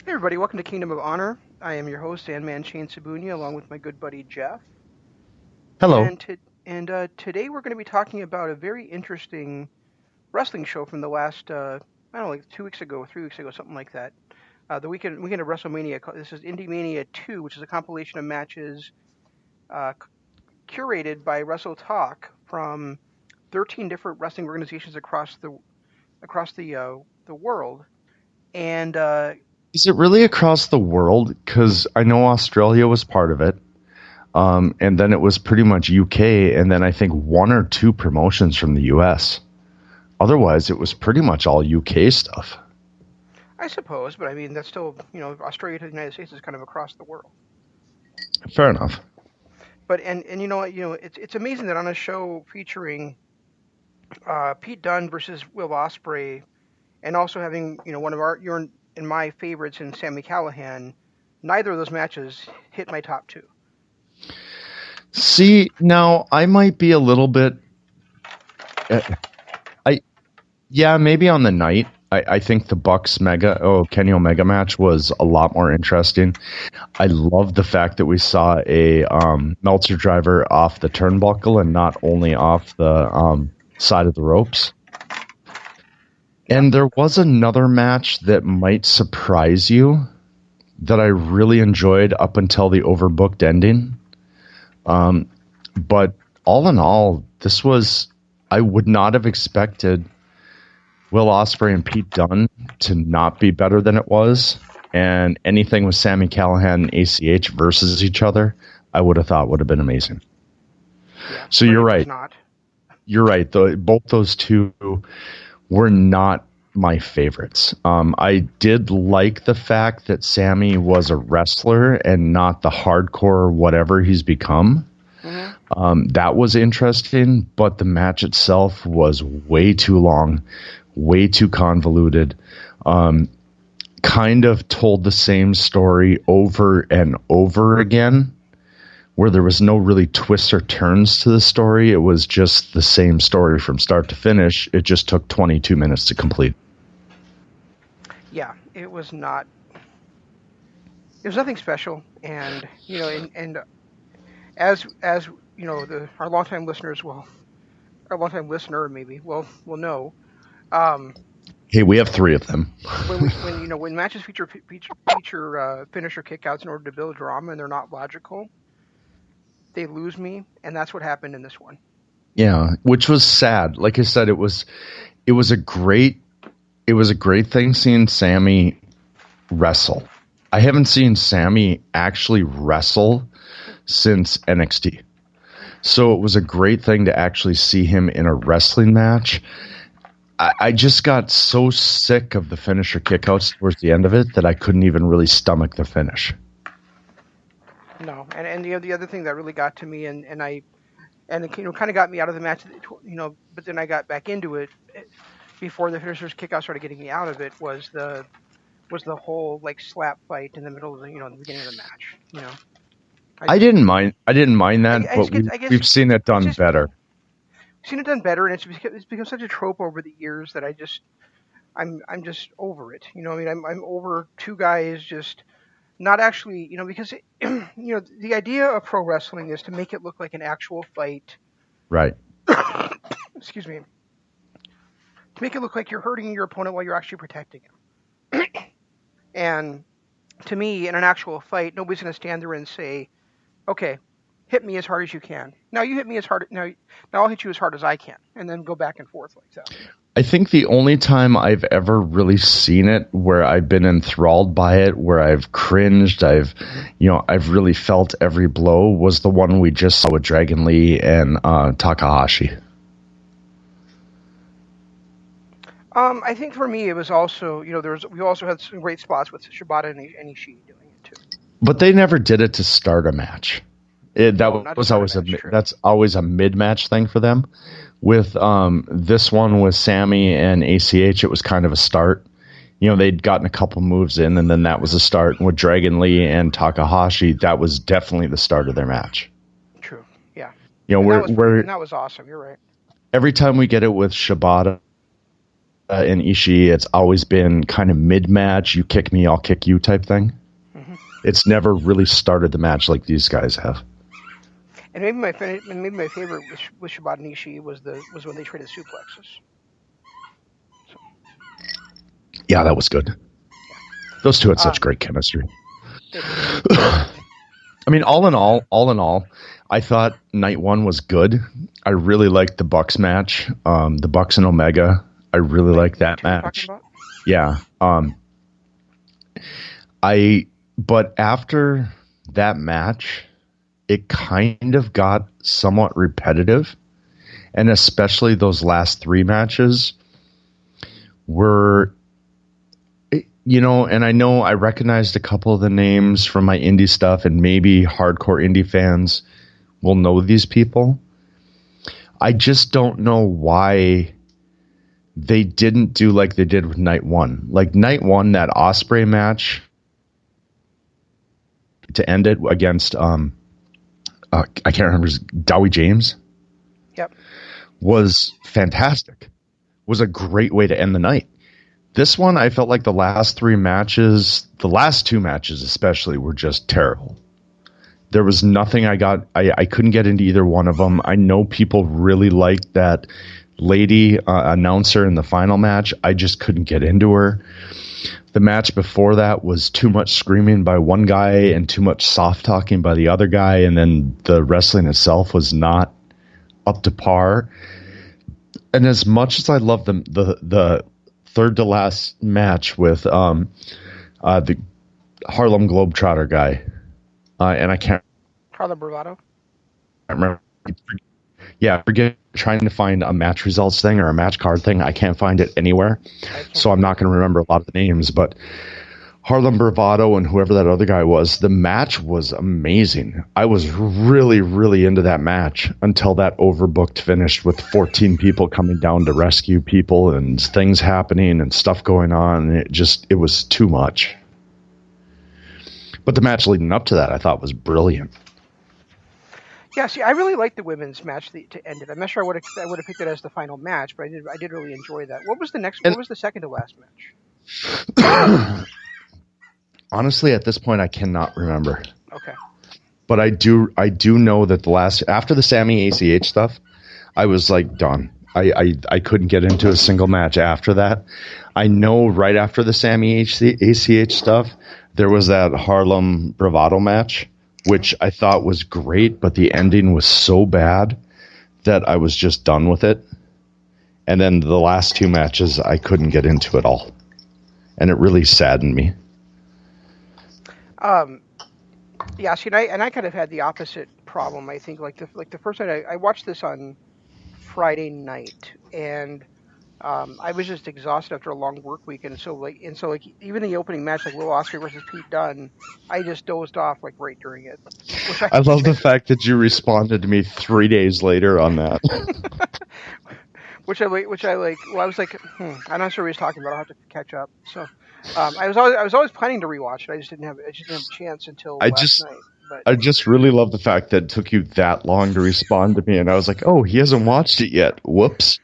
Hey everybody, welcome to Kingdom of Honor. I am your host, Sandman Shane Sabunia, along with my good buddy Jeff. Hello. Today we're going to be talking about a very interesting wrestling show from the last, I don't know, like 2 weeks ago, 3 weeks ago, something like that. The weekend of WrestleMania. This is IndyMania 2, which is a compilation of matches curated by Wrestle Talk from 13 different wrestling organizations across the world. And Is it really across the world? Because I know Australia was part of it. And then it was pretty much UK, and then I think one or two promotions from the US. Otherwise, it was pretty much all UK stuff. I suppose, but I mean, that's still, Australia to the United States is kind of across the world. Fair enough. But and it's amazing that on a show featuring Pete Dunne versus Will Ospreay, and also having one of your and my favorites in Sami Callihan, neither of those matches hit my top two. See, now I might be a little bit. Maybe on the night. I think the Bucks Kenny Omega match was a lot more interesting. I love the fact that we saw a Meltzer driver off the turnbuckle and not only off the side of the ropes. And there was another match that might surprise you that I really enjoyed up until the overbooked ending. But all in all, I would not have expected Will Ospreay and Pete Dunne to not be better than it was. And anything with Sami Callihan and ACH versus each other, I would have thought would have been amazing. Yeah, so you're right. You're right. Both those two were not my favorites. I did like the fact that Sami was a wrestler and not the hardcore whatever he's become. Mm-hmm. That was interesting, but the match itself was way too long, way too convoluted. Kind of told the same story over and over again, where there was no really twists or turns to the story. It was just the same story from start to finish. It just took 22 minutes to complete. Yeah, it was not. It was nothing special, and as our longtime listeners our longtime listener maybe will know. Hey, we have 3 of them. when matches feature finisher kickouts in order to build drama and they're not logical, they lose me, and that's what happened in this one. Yeah, which was sad. Like I said, it was a great thing seeing Sami wrestle. I haven't seen Sami actually wrestle since NXT. So it was a great thing to actually see him in a wrestling match. I just got so sick of the finisher kickouts towards the end of it that I couldn't even really stomach the finish. No, and the other thing that really got to me and it kind of got me out of the match, but then I got back into it before the finisher's kickout started getting me out of it was the whole like slap fight in the middle of the beginning of the match. I didn't mind that, we've seen it done better. Seen it done better, and it's become such a trope over the years that I'm just over it. I'm over two guys just not actually, because the idea of pro wrestling is to make it look like an actual fight. Right. Excuse me. To make it look like you're hurting your opponent while you're actually protecting him. And to me, in an actual fight, nobody's going to stand there and say, okay, hit me as hard as you can. Now you hit me as hard. Now I'll hit you as hard as I can, and then go back and forth like that. I think the only time I've ever really seen it where I've been enthralled by it, where I've cringed, I've really felt every blow was the one we just saw with Dragon Lee and Takahashi. I think for me it was also, we also had some great spots with Shibata and Ishii doing it too. But they never did it to start a match. That's always a mid-match thing for them. With this one with Sami and ACH, it was kind of a start. They'd gotten a couple moves in, and then that was a start. And with Dragon Lee and Takahashi, that was definitely the start of their match. True, yeah. That was awesome. You're right. Every time we get it with Shibata and Ishii, it's always been kind of mid-match, you kick me, I'll kick you type thing. Mm-hmm. It's never really started the match like these guys have. And maybe my favorite with Shibata and Ishii was when they traded suplexes. So. Yeah, that was good. Those two had such great chemistry. I mean, all in all, I thought night one was good. I really liked the Bucks match, the Bucks and Omega. I really liked that match. Yeah. But after that match, it kind of got somewhat repetitive, and especially those last three matches were, and I know I recognized a couple of the names from my indie stuff, and maybe hardcore indie fans will know these people. I just don't know why they didn't do like they did with night one. Like night one, that Ospreay match to end it against, I can't remember, Dowie James. Yep. Was fantastic. Was a great way to end the night. This one, I felt like the last two matches especially, were just terrible. There was nothing I couldn't get into either one of them. I know people really liked that lady announcer in the final match. I just couldn't get into her. The match before that was too much screaming by one guy and too much soft talking by the other guy, and then the wrestling itself was not up to par. And as much as I love the third to last match with the Harlem Globetrotter guy, and I can't Harlem Bravado. I remember. Yeah, forget trying to find a match results thing or a match card thing. I can't find it anywhere, so I'm not going to remember a lot of the names. But Harlem Bravado and whoever that other guy was, the match was amazing. I was really, really into that match until that overbooked finished with 14 people coming down to rescue people and things happening and stuff going on. It was too much. But the match leading up to that, I thought was brilliant. Yeah, see, I really liked the women's match to end it. I'm not sure I would have picked it as the final match, but I did really enjoy that. What was the second to last match? Honestly, at this point, I cannot remember. Okay. But I do know that after the Sami ACH stuff, I was like done. I couldn't get into a single match after that. I know right after the Sami ACH stuff, there was that Harlem Bravado match, which I thought was great, but the ending was so bad that I was just done with it. And then the last two matches, I couldn't get into at all. And it really saddened me. Yeah, see, and I kind of had the opposite problem. I think like the first night I watched this on Friday night, and I was just exhausted after a long work week, and so even the opening match, like Will Ospreay versus Pete Dunne, I just dozed off like right during it. I love the fact that you responded to me 3 days later on that. which I like. Well, I was like, I'm not sure what he's talking about. I'll have to catch up. So I was always planning to rewatch it. I just didn't have a chance until last night. But I just really love the fact that it took you that long to respond to me, and I was like, oh, he hasn't watched it yet. Whoops.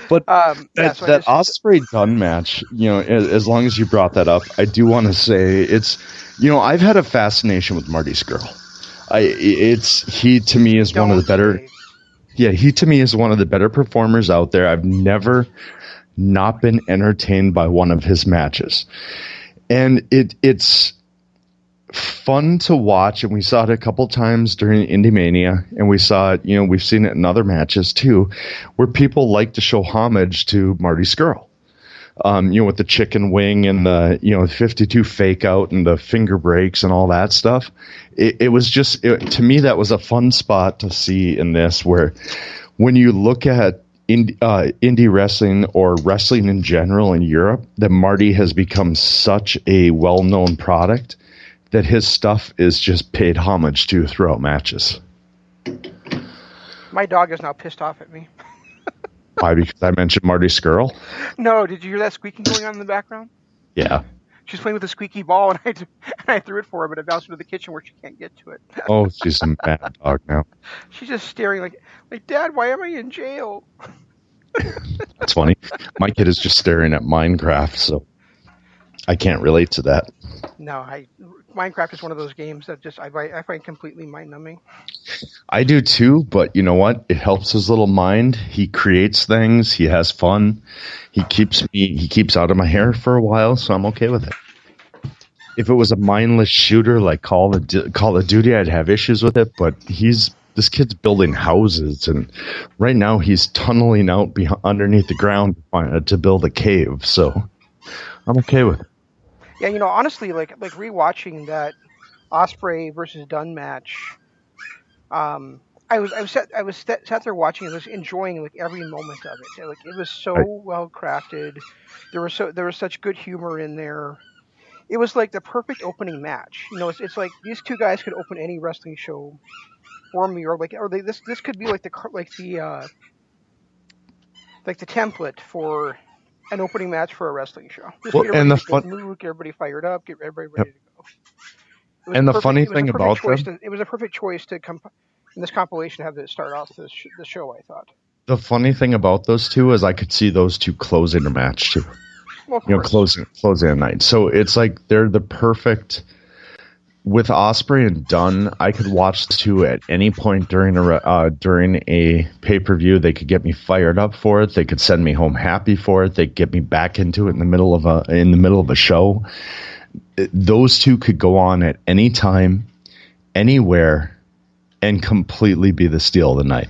But that Ospreay Dunne match, as long as you brought that up, I do want to say it's, I've had a fascination with Marty Scurll. He to me is one of the better. Yeah, he to me is one of the better performers out there. I've never not been entertained by one of his matches, and it's fun to watch, and we saw it a couple times during IndyMania, and we saw it, we've seen it in other matches too, where people like to show homage to Marty Scurll. With the chicken wing and the 52 fake out and the finger breaks and all that stuff. It was just, to me, that was a fun spot to see in this, where when you look at indie wrestling or wrestling in general in Europe, that Marty has become such a well-known product that his stuff is just paid homage to throughout matches. My dog is now pissed off at me. Why? Because I mentioned Marty Scurll? No, did you hear that squeaking going on in the background? Yeah. She's playing with a squeaky ball, and I threw it for her, but it bounced into the kitchen where she can't get to it. Oh, she's a mad dog now. She's just staring like, Dad, why am I in jail? That's funny. My kid is just staring at Minecraft, so I can't relate to that. No, Minecraft is one of those games that just I find completely mind numbing. I do too, but you know what? It helps his little mind. He creates things. He has fun. He keeps out of my hair for a while, so I'm okay with it. If it was a mindless shooter like Call of Duty, I'd have issues with it. But this kid's building houses, and right now he's tunneling out underneath the ground to build a cave. So I'm okay with it. Yeah, honestly, like rewatching that Ospreay versus Dunne match. I was sat there watching it, was enjoying like every moment of it. Like it was so well crafted. There was such good humor in there. It was like the perfect opening match. It's like these two guys could open any wrestling show for me, this could be like the template for an opening match for a wrestling show. Just get everybody fired up, get everybody ready to go. And the funny thing about them, it was a perfect choice to come in this compilation, have it start off the show. I thought the funny thing about those two is I could see those two closing a match too. Well, closing a night. So it's like they're the perfect. With Ospreay and Dunne, I could watch the two at any point during a pay-per-view. They could get me fired up for it. They could send me home happy for it. They could get me back into it in the middle of a show. Those two could go on at any time, anywhere, and completely be the steal of the night.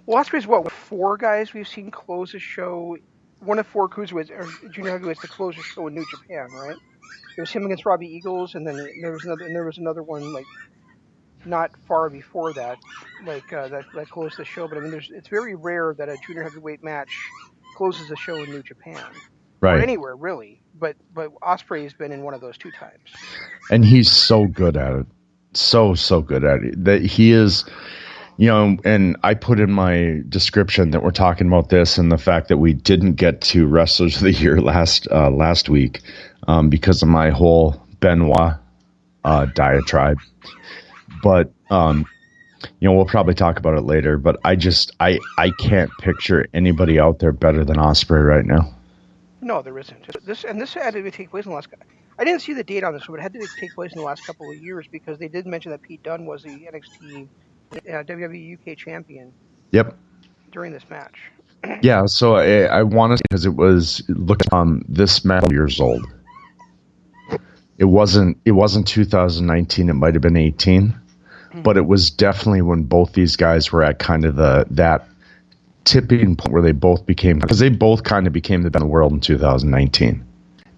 Well, Ospreay's four guys we've seen close a show. One of four cruiserweights or junior heavyweights to close a show in New Japan, right? It was him against Robbie Eagles, and then there was another one like not far before that, like that closed the show. But I mean, it's very rare that a junior heavyweight match closes a show in New Japan, right? Or anywhere really. But Ospreay has been in one of those two times, and he's so good at it, so good at it that he is. And I put in my description that we're talking about this and the fact that we didn't get to Wrestlers of the Year last week because of my whole Benoit diatribe. But, we'll probably talk about it later. But I can't picture anybody out there better than Ospreay right now. No, there isn't. This had to take place in the last. I didn't see the date on this, but it had to take place in the last couple of years because they did mention that Pete Dunne was the NXT WWE UK champion. Yep. During this match. Yeah, so I want to because it was this match years old. It wasn't 2019. It might have been 18, but it was definitely when both these guys were at kind of that tipping point where they both became the best in the world in 2019,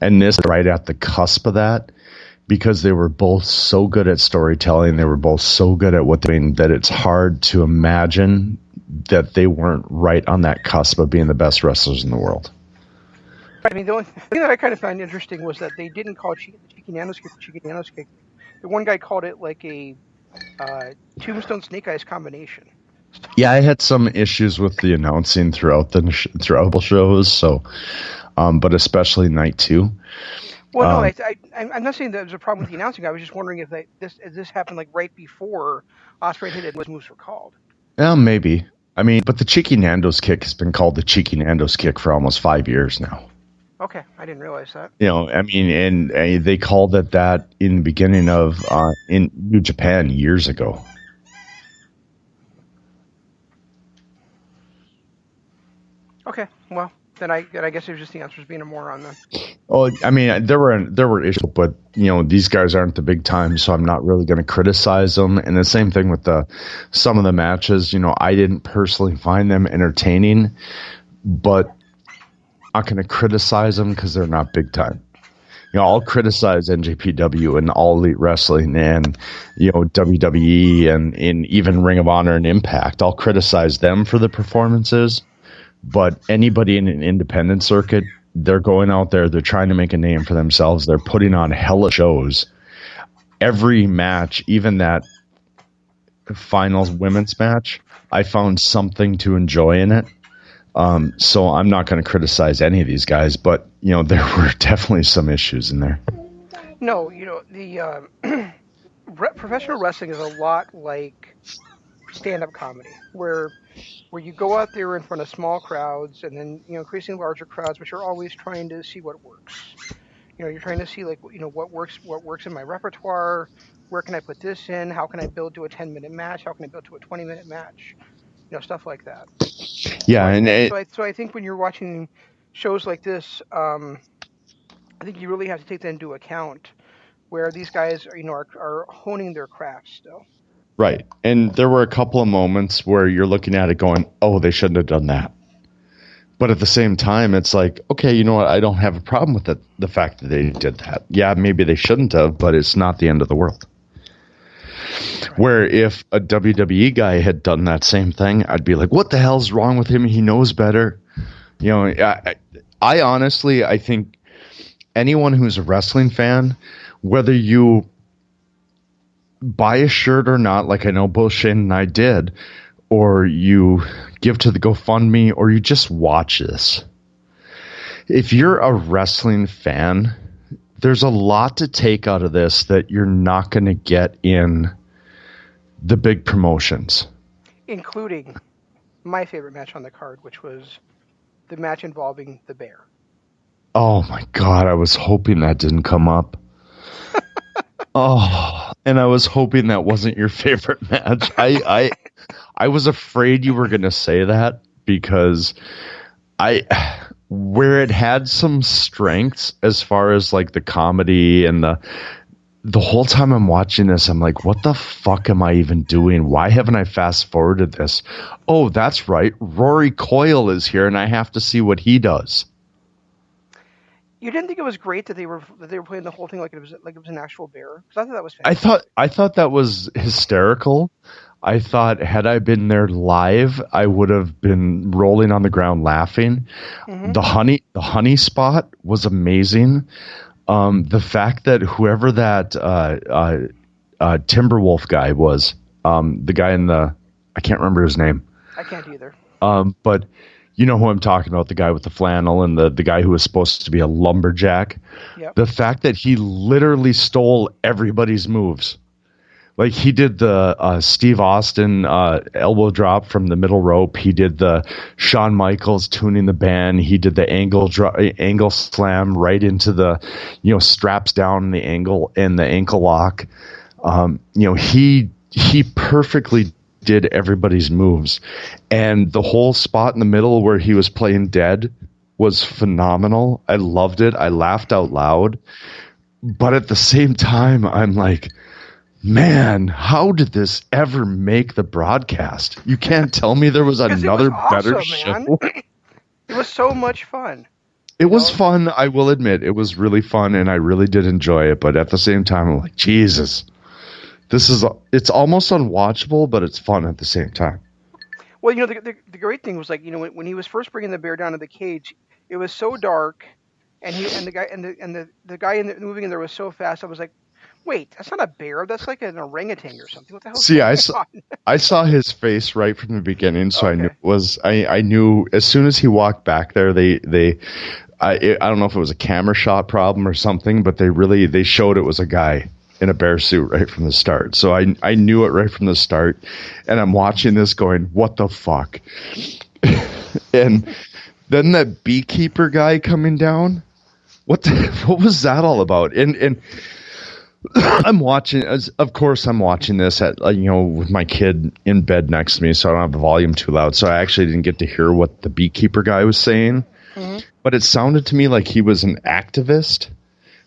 and this right at the cusp of that. Because they were both so good at storytelling, they were both so good at what they're doing that it's hard to imagine that they weren't right on that cusp of being the best wrestlers in the world. I mean, the only thing that I kind of found interesting was that they didn't call Cheeky Nando's kick. The one guy called it like a Tombstone Snake Eyes combination. Yeah, I had some issues with the announcing throughout the shows, so, but especially night 2. Well, no, I'm not saying that there's a problem with the announcing. I was just wondering if this happened like right before Ospreay hit it and those moves were called. Yeah, maybe. I mean, but the Cheeky Nando's kick has been called the Cheeky Nando's kick for almost 5 years now. Okay, I didn't realize that. I mean, and they called it that in the beginning of in New Japan years ago. Okay, well. Then I guess it was just the answers being a moron then. Oh, I mean, there were issues, but these guys aren't the big time, so I'm not really going to criticize them. And the same thing with some of the matches. I didn't personally find them entertaining, but I'm not going to criticize them because they're not big time. I'll criticize NJPW and All Elite Wrestling and WWE and even Ring of Honor and Impact. I'll criticize them for the performances. But anybody in an independent circuit, they're going out there, they're trying to make a name for themselves. They're putting on hella shows. Every match, even that finals women's match, I found something to enjoy in it. So I'm not going to criticize any of these guys, but, there were definitely some issues in there. No, the professional wrestling is a lot like stand-up comedy, where where you go out there in front of small crowds and then increasingly larger crowds, but you're always trying to see what works. You're trying to see like what works in my repertoire. Where can I put this in? How can I build to a 10-minute match? How can I build to a 20-minute match? Stuff like that. Yeah, So I think when you're watching shows like this, I think you really have to take that into account, where these guys are honing their craft still. right. And there were a couple of moments where you're looking at it going, "Oh, they shouldn't have done that." But at the same time, it's like, okay, you know what? I don't have a problem with the fact that they did that. Yeah, maybe they shouldn't have, but it's not the end of the world. Right. Where if a WWE guy had done that same thing, I'd be like, what the hell's wrong with him? He knows better. I honestly, I think anyone who's a wrestling fan, whether you buy a shirt or not, like I know Bill Shane and I did, or you give to the GoFundMe, or you just watch this. If you're a wrestling fan, there's a lot to take out of this that you're not going to get in the big promotions. Including my favorite match on the card, which was the match involving the Bear. Oh my God, I was hoping that didn't come up. Oh, and I was hoping that wasn't your favorite match. I was afraid you were going to say that because where it had some strengths as far as like the comedy and the whole time I'm watching this, I'm like, what the fuck am I even doing? Why haven't I fast forwarded this? Oh, that's right. Rory Coyle is here and I have to see what he does. You didn't think it was great that they were playing the whole thing like it was an actual bear? Because I thought that was fantastic. I thought that was hysterical. I thought had I been there live, I would have been rolling on the ground laughing. Mm-hmm. The honey spot was amazing. The fact that whoever that Timberwolf guy was, the guy I can't remember his name. I can't either. But you know who I'm talking about, the guy with the flannel and the guy who was supposed to be a lumberjack. Yep. The fact that he literally stole everybody's moves. Like he did the Steve Austin elbow drop from the middle rope. He did the Shawn Michaels tuning the band. He did the angle slam right into the, straps down in the angle and the ankle lock. He perfectly did everybody's moves, and the whole spot in the middle where he was playing dead was phenomenal. I loved it. I laughed out loud, but at the same time, I'm like, man, how did this ever make the broadcast? You can't tell me there was another better show. It was so much fun. It was fun. I will admit it was really fun, and I really did enjoy it. But at the same time, I'm like, Jesus. It's almost unwatchable, but it's fun at the same time. Well, the great thing was like, when he was first bringing the bear down to the cage, it was so dark, and the guy moving in there was so fast. I was like, wait, that's not a bear. That's like an orangutan or something. What the hell? See, I saw his face right from the beginning, so okay. I knew as soon as he walked back there. I don't know if it was a camera shot problem or something, but they showed it was a guy in a bear suit right from the start. So I knew it right from the start, and I'm watching this going, what the fuck? And then that beekeeper guy coming down, what was that all about? And I'm watching this at with my kid in bed next to me, so I don't have the volume too loud. So I actually didn't get to hear what the beekeeper guy was saying, mm-hmm. But it sounded to me like he was an activist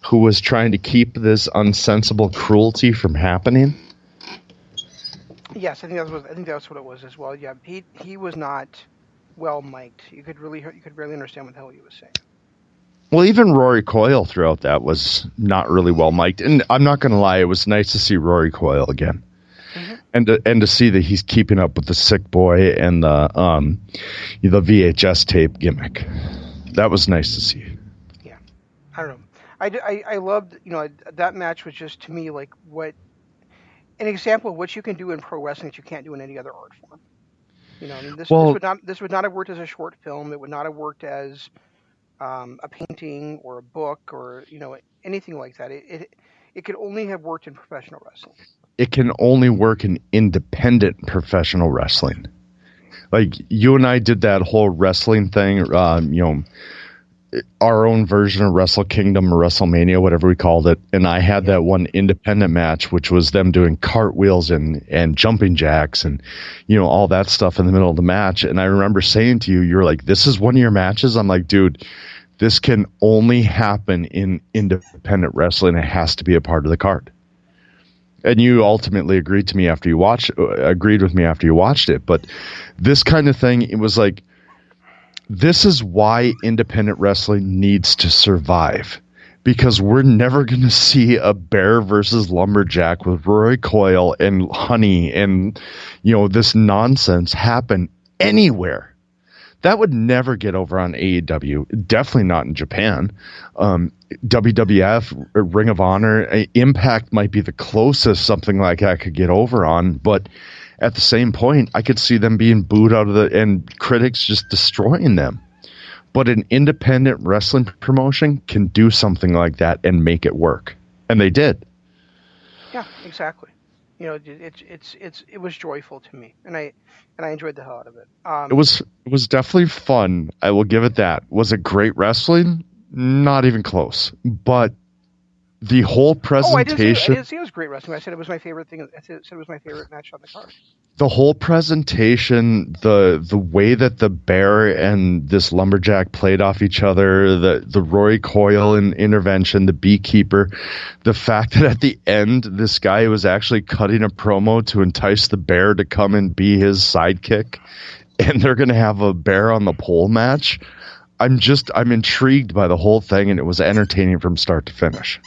who was trying to keep this unsensible cruelty from happening. Yes, I think that's what it was as well. Yeah, he was not well mic'd. You could barely understand what the hell he was saying. Well, even Rory Coyle throughout that was not really well mic'd, and I'm not going to lie, it was nice to see Rory Coyle again, mm-hmm. and to see that he's keeping up with the Sick Boy and the VHS tape gimmick. That was nice to see. Yeah, I don't know. I loved, that match was just to me like an example of what you can do in pro wrestling that you can't do in any other art form. This would not have worked as a short film. It would not have worked as a painting or a book or anything like that. It could only have worked in professional wrestling. It can only work in independent professional wrestling. Like, you and I did that whole wrestling thing, our own version of Wrestle Kingdom or Wrestlemania, whatever we called it. And I had that one independent match, which was them doing cartwheels and jumping jacks and, all that stuff in the middle of the match. And I remember saying to you, you're like, this is one of your matches? I'm like, dude, this can only happen in independent wrestling. It has to be a part of the card. And you ultimately agreed with me after you watched it. But this kind of thing, it was like, this is why independent wrestling needs to survive, because we're never going to see a bear versus lumberjack with Roy Coyle and Honey and, this nonsense happen anywhere. That would never get over on AEW. Definitely not in Japan. WWF, Ring of Honor, Impact might be the closest something like that could get over on, but at the same point, I could see them being booed out of and critics just destroying them. But an independent wrestling promotion can do something like that and make it work. And they did. Yeah, exactly. It was joyful to me, and I enjoyed the hell out of it. It was definitely fun. I will give it that. Was it great wrestling? Not even close. But the whole presentation. I didn't say it was great wrestling. I said it was my favorite thing. I said it was my favorite match on the card. The whole presentation, the way that the bear and this lumberjack played off each other, the Roy Coyle intervention, the beekeeper, the fact that at the end this guy was actually cutting a promo to entice the bear to come and be his sidekick, and they're going to have a bear on the pole match. I'm intrigued by the whole thing, and it was entertaining from start to finish.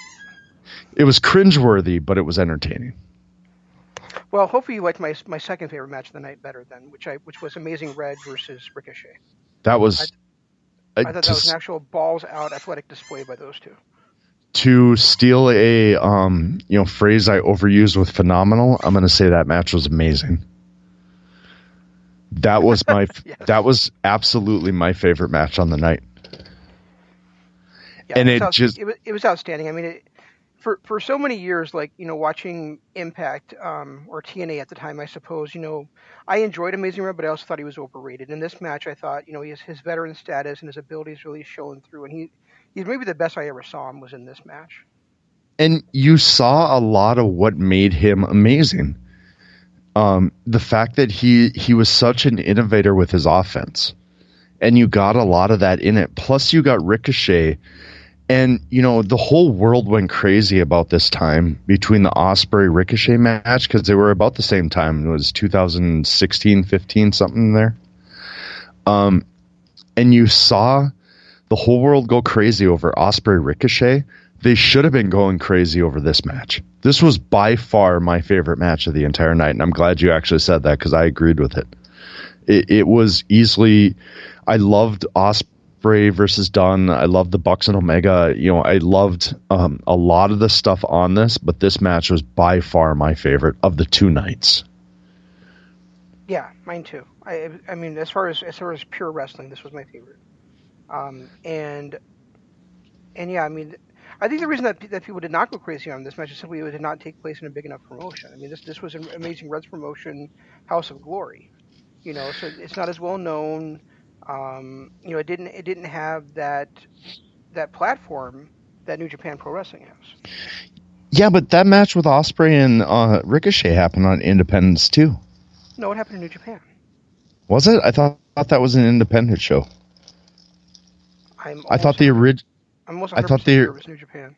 It was cringeworthy, but it was entertaining. Well, hopefully you liked my second favorite match of the night better than which was Amazing Red versus Ricochet. That was I thought that was an actual balls out athletic display by those two. To steal a phrase I overused with phenomenal, I'm going to say that match was amazing. That was Yes. That was absolutely my favorite match on the night. Yeah, and it was outstanding. I mean, for so many years, watching Impact or TNA at the time, I suppose, I enjoyed Amazing Red, but I also thought he was overrated. In this match, I thought, his veteran status and his abilities really showing through, and he's maybe the best I ever saw him was in this match. And you saw a lot of what made him amazing. The fact that he was such an innovator with his offense, and you got a lot of that in it. Plus, you got Ricochet. And, the whole world went crazy about this time between the Ospreay Ricochet match, because they were about the same time. It was 2016, 15, something there. And you saw the whole world go crazy over Ospreay Ricochet. They should have been going crazy over this match. This was by far my favorite match of the entire night, and I'm glad you actually said that, because I agreed with it. It was easily... I loved Ospreay versus Dunne. I loved the Bucks and Omega. I loved a lot of the stuff on this, but this match was by far my favorite of the two nights. Yeah, mine too. I mean, as far as pure wrestling, this was my favorite. And yeah, I mean, I think the reason that people did not go crazy on this match is simply it did not take place in a big enough promotion. I mean, this was an Amazing Red's promotion, House of Glory. So it's not as well known. It didn't have that platform that New Japan Pro Wrestling has. Yeah, but that match with Ospreay and Ricochet happened on Independence too. No, it happened in New Japan. Was it? I thought that was an independent show. I thought the original. I'm almost 100% sure it was New Japan.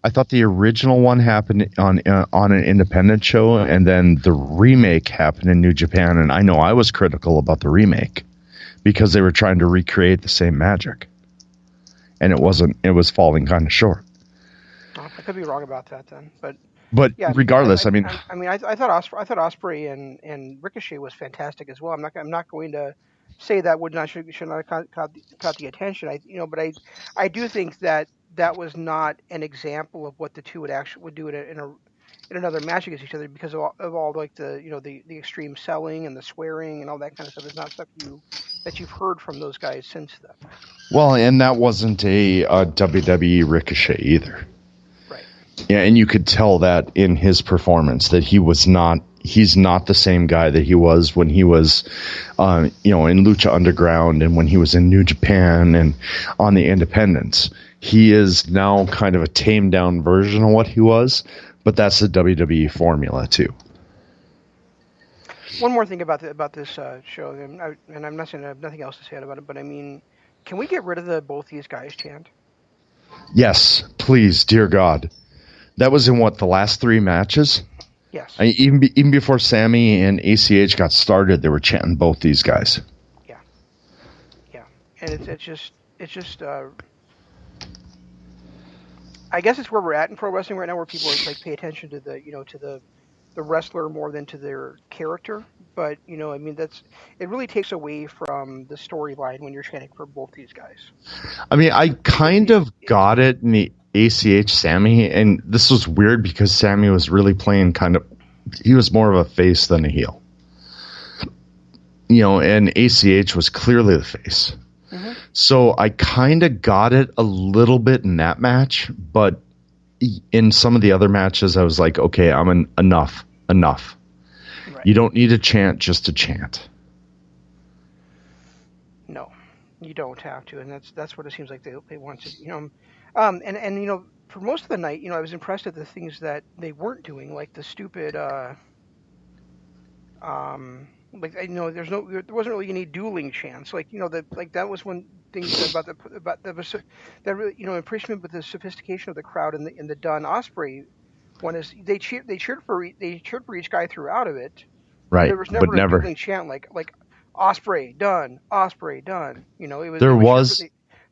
I thought the original one happened on an independent show, and then the remake happened in New Japan. And I know I was critical about the remake, because they were trying to recreate the same magic, and it wasn't. It was falling kind of short. I could be wrong about that then, but yeah, regardless, I thought Ospreay and Ricochet was fantastic as well. I'm not going to say that should not have caught the attention. But I do think that was not an example of what the two would do in another match against each other, because of all like the extreme selling and the swearing and all that kind of stuff. It's not stuff that you've heard from those guys since then. Well, and that wasn't a WWE Ricochet either. Right. Yeah, and you could tell that in his performance that he was not he's not the same guy that he was when he was, in Lucha Underground and when he was in New Japan and on the independents. He is now kind of a tamed down version of what he was, but that's the WWE formula too. One more thing about this show, and I'm not saying I have nothing else to say about it, but I mean, can we get rid of the both these guys chant? Yes, please, dear God. That was in the last 3 matches? Yes. Even before Sami and ACH got started, they were chanting both these guys. Yeah, and it's just I guess it's where we're at in pro wrestling right now, where people like pay attention to the wrestler more than to their character. But I mean, it really takes away from the storyline when you're chanting for both these guys. I mean, I kind of got it in the ACH Sami, and this was weird because Sami was really playing he was more of a face than a heel. And ACH was clearly the face. Mm-hmm. So I kind of got it a little bit in that match, but in some of the other matches, I was like, okay, enough. Right. You don't need to chant just to chant. No, you don't have to, and that's what it seems like they want to. And for most of the night, I was impressed at the things that they weren't doing, like the stupid, there wasn't really any dueling chants, that was one thing that really impressed with the sophistication of the crowd in the Dunne Ospreay one is they cheered for each guy throughout of it. Right, there was never a dueling chant like Ospreay Dunne, Ospreay Dunne. It was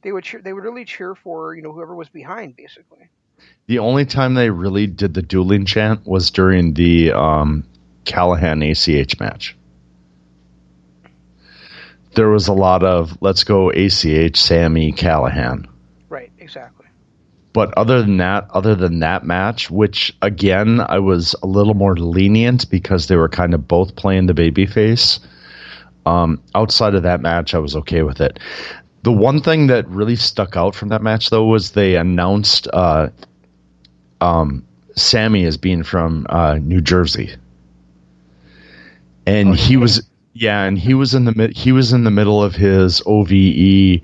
they would really cheer for whoever was behind, basically. The only time they really did the dueling chant was during the Callihan ACH match. There was a lot of let's go ACH Sami Callihan. Right, exactly. But other than that match, which again I was a little more lenient because they were kind of both playing the babyface. Outside of that match, I was okay with it. The one thing that really stuck out from that match, though, was they announced Sami as being from New Jersey, and he was in the middle of his OVE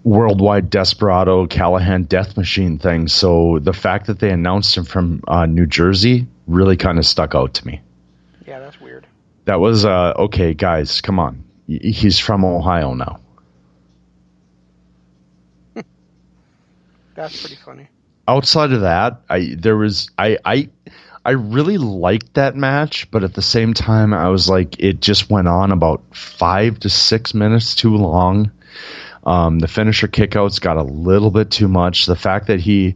Worldwide Desperado Callihan Death Machine thing. So the fact that they announced him from New Jersey really kind of stuck out to me. Yeah, that's weird. That was okay, guys. Come on, he's from Ohio now. That's pretty funny. Outside of that, I really liked that match, but at the same time, I was like, it just went on about 5 to 6 minutes too long. The finisher kickouts got a little bit too much. The fact that he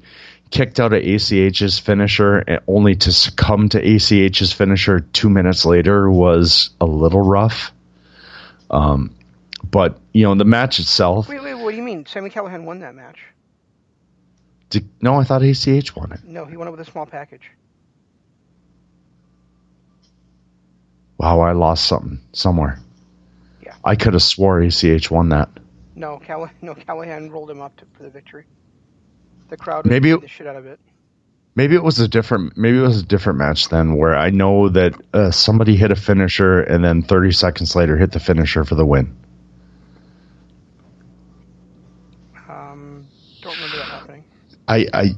kicked out of ACH's finisher only to succumb to ACH's finisher 2 minutes later was a little rough. But, the match itself... Wait, what do you mean? Sami Callihan won that match? No, I thought ACH won it. No, he won it with a small package. Wow, I lost something somewhere. Yeah. I could have swore ACH won that. No, Callihan rolled him up for the victory. The crowd was the shit out of it. Maybe it was a different match then, where I know that somebody hit a finisher and then 30 seconds later hit the finisher for the win. Don't remember that happening. I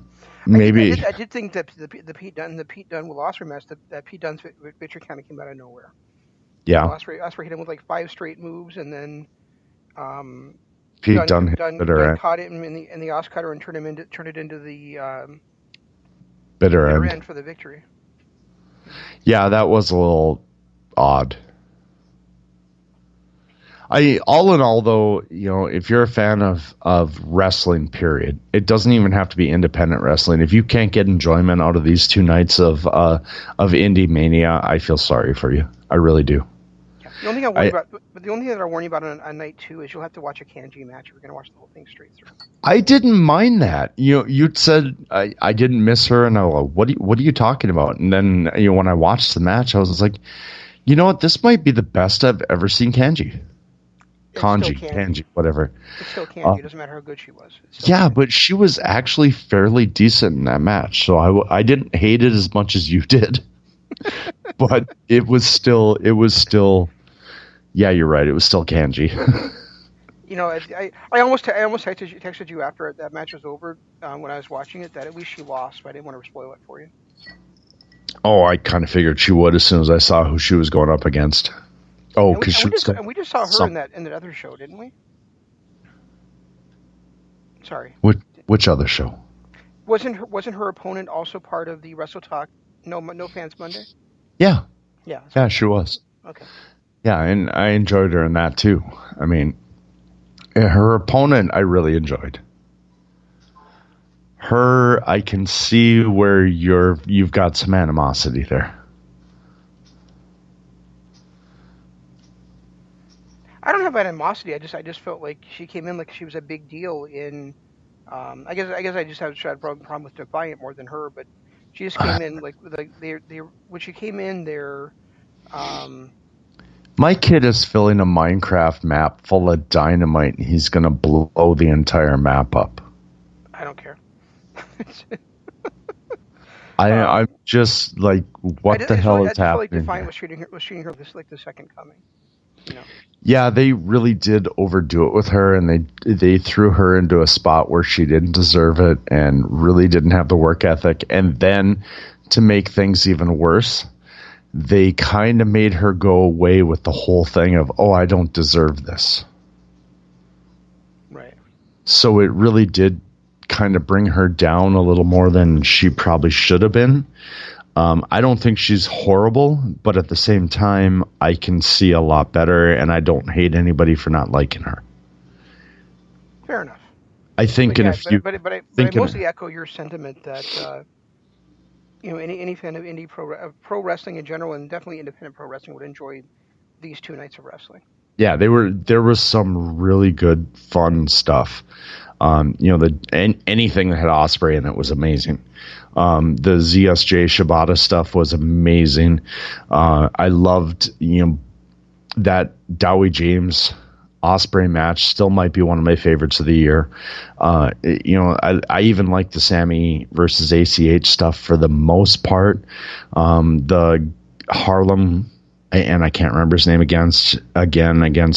did think that the Pete Dunne Will Ospreay match, that Pete Dunne's victory kind of came out of nowhere. Yeah. Ospreay hit him with like 5 straight moves, and then Pete Dunne caught him in the Os cutter and turned it into the bitter end for the victory. Yeah, that was a little odd. All in all, though, if you're a fan of wrestling, period, it doesn't even have to be independent wrestling. If you can't get enjoyment out of these 2 nights of IndyMania, I feel sorry for you. I really do. Yeah. The only thing that I warn you about on night 2 is you'll have to watch a Kanji match if you're going to watch the whole thing straight through. I didn't mind that. You'd said I didn't miss her, and I was like, what are you talking about? And then when I watched the match, I was like, you know what? This might be the best I've ever seen Kanji. Kanji, whatever. It's still Kanji. It doesn't matter how good she was. Yeah, Kanji. But she was actually fairly decent in that match, so I didn't hate it as much as you did. But it was still. Yeah, you're right. It was still Kanji. I almost texted you after that match was over when I was watching it that at least she lost, but I didn't want to spoil it for you. Oh, I kind of figured she would as soon as I saw who she was going up against. Oh, because we just saw her in that other show, didn't we? Sorry. Which other show? Wasn't her opponent also part of the Wrestle Talk No Fans Monday? Yeah. Yeah, she was. Okay. Yeah, and I enjoyed her in that too. I mean, her opponent I really enjoyed. Her, I can see where you've got some animosity there. I don't have animosity. I just felt like she came in like she was a big deal in. I guess I just had a problem with Defiant more than her, but she just came in like they when she came in there. My kid is filling a Minecraft map full of dynamite, and he's gonna blow the entire map up. I don't care. I'm just like, what the hell is happening? I feel like Defiant was treating her like the second coming. Yeah, they really did overdo it with her, and they threw her into a spot where she didn't deserve it and really didn't have the work ethic. And then to make things even worse, they kind of made her go away with the whole thing of, oh, I don't deserve this. Right. So it really did kind of bring her down a little more than she probably should have been. I don't think she's horrible, but at the same time, I can see a lot better, and I don't hate anybody for not liking her. Fair enough. I think, but I mostly echo your sentiment that any fan of indie pro wrestling in general, and definitely independent pro wrestling, would enjoy these 2 nights of wrestling. Yeah, there was some really good, fun stuff. Anything that had Ospreay in it was amazing. The ZSJ Shibata stuff was amazing. I loved, that Dowie James Ospreay match still might be one of my favorites of the year. I even like the Sami versus ACH stuff for the most part. The Harlem, and I can't remember his name against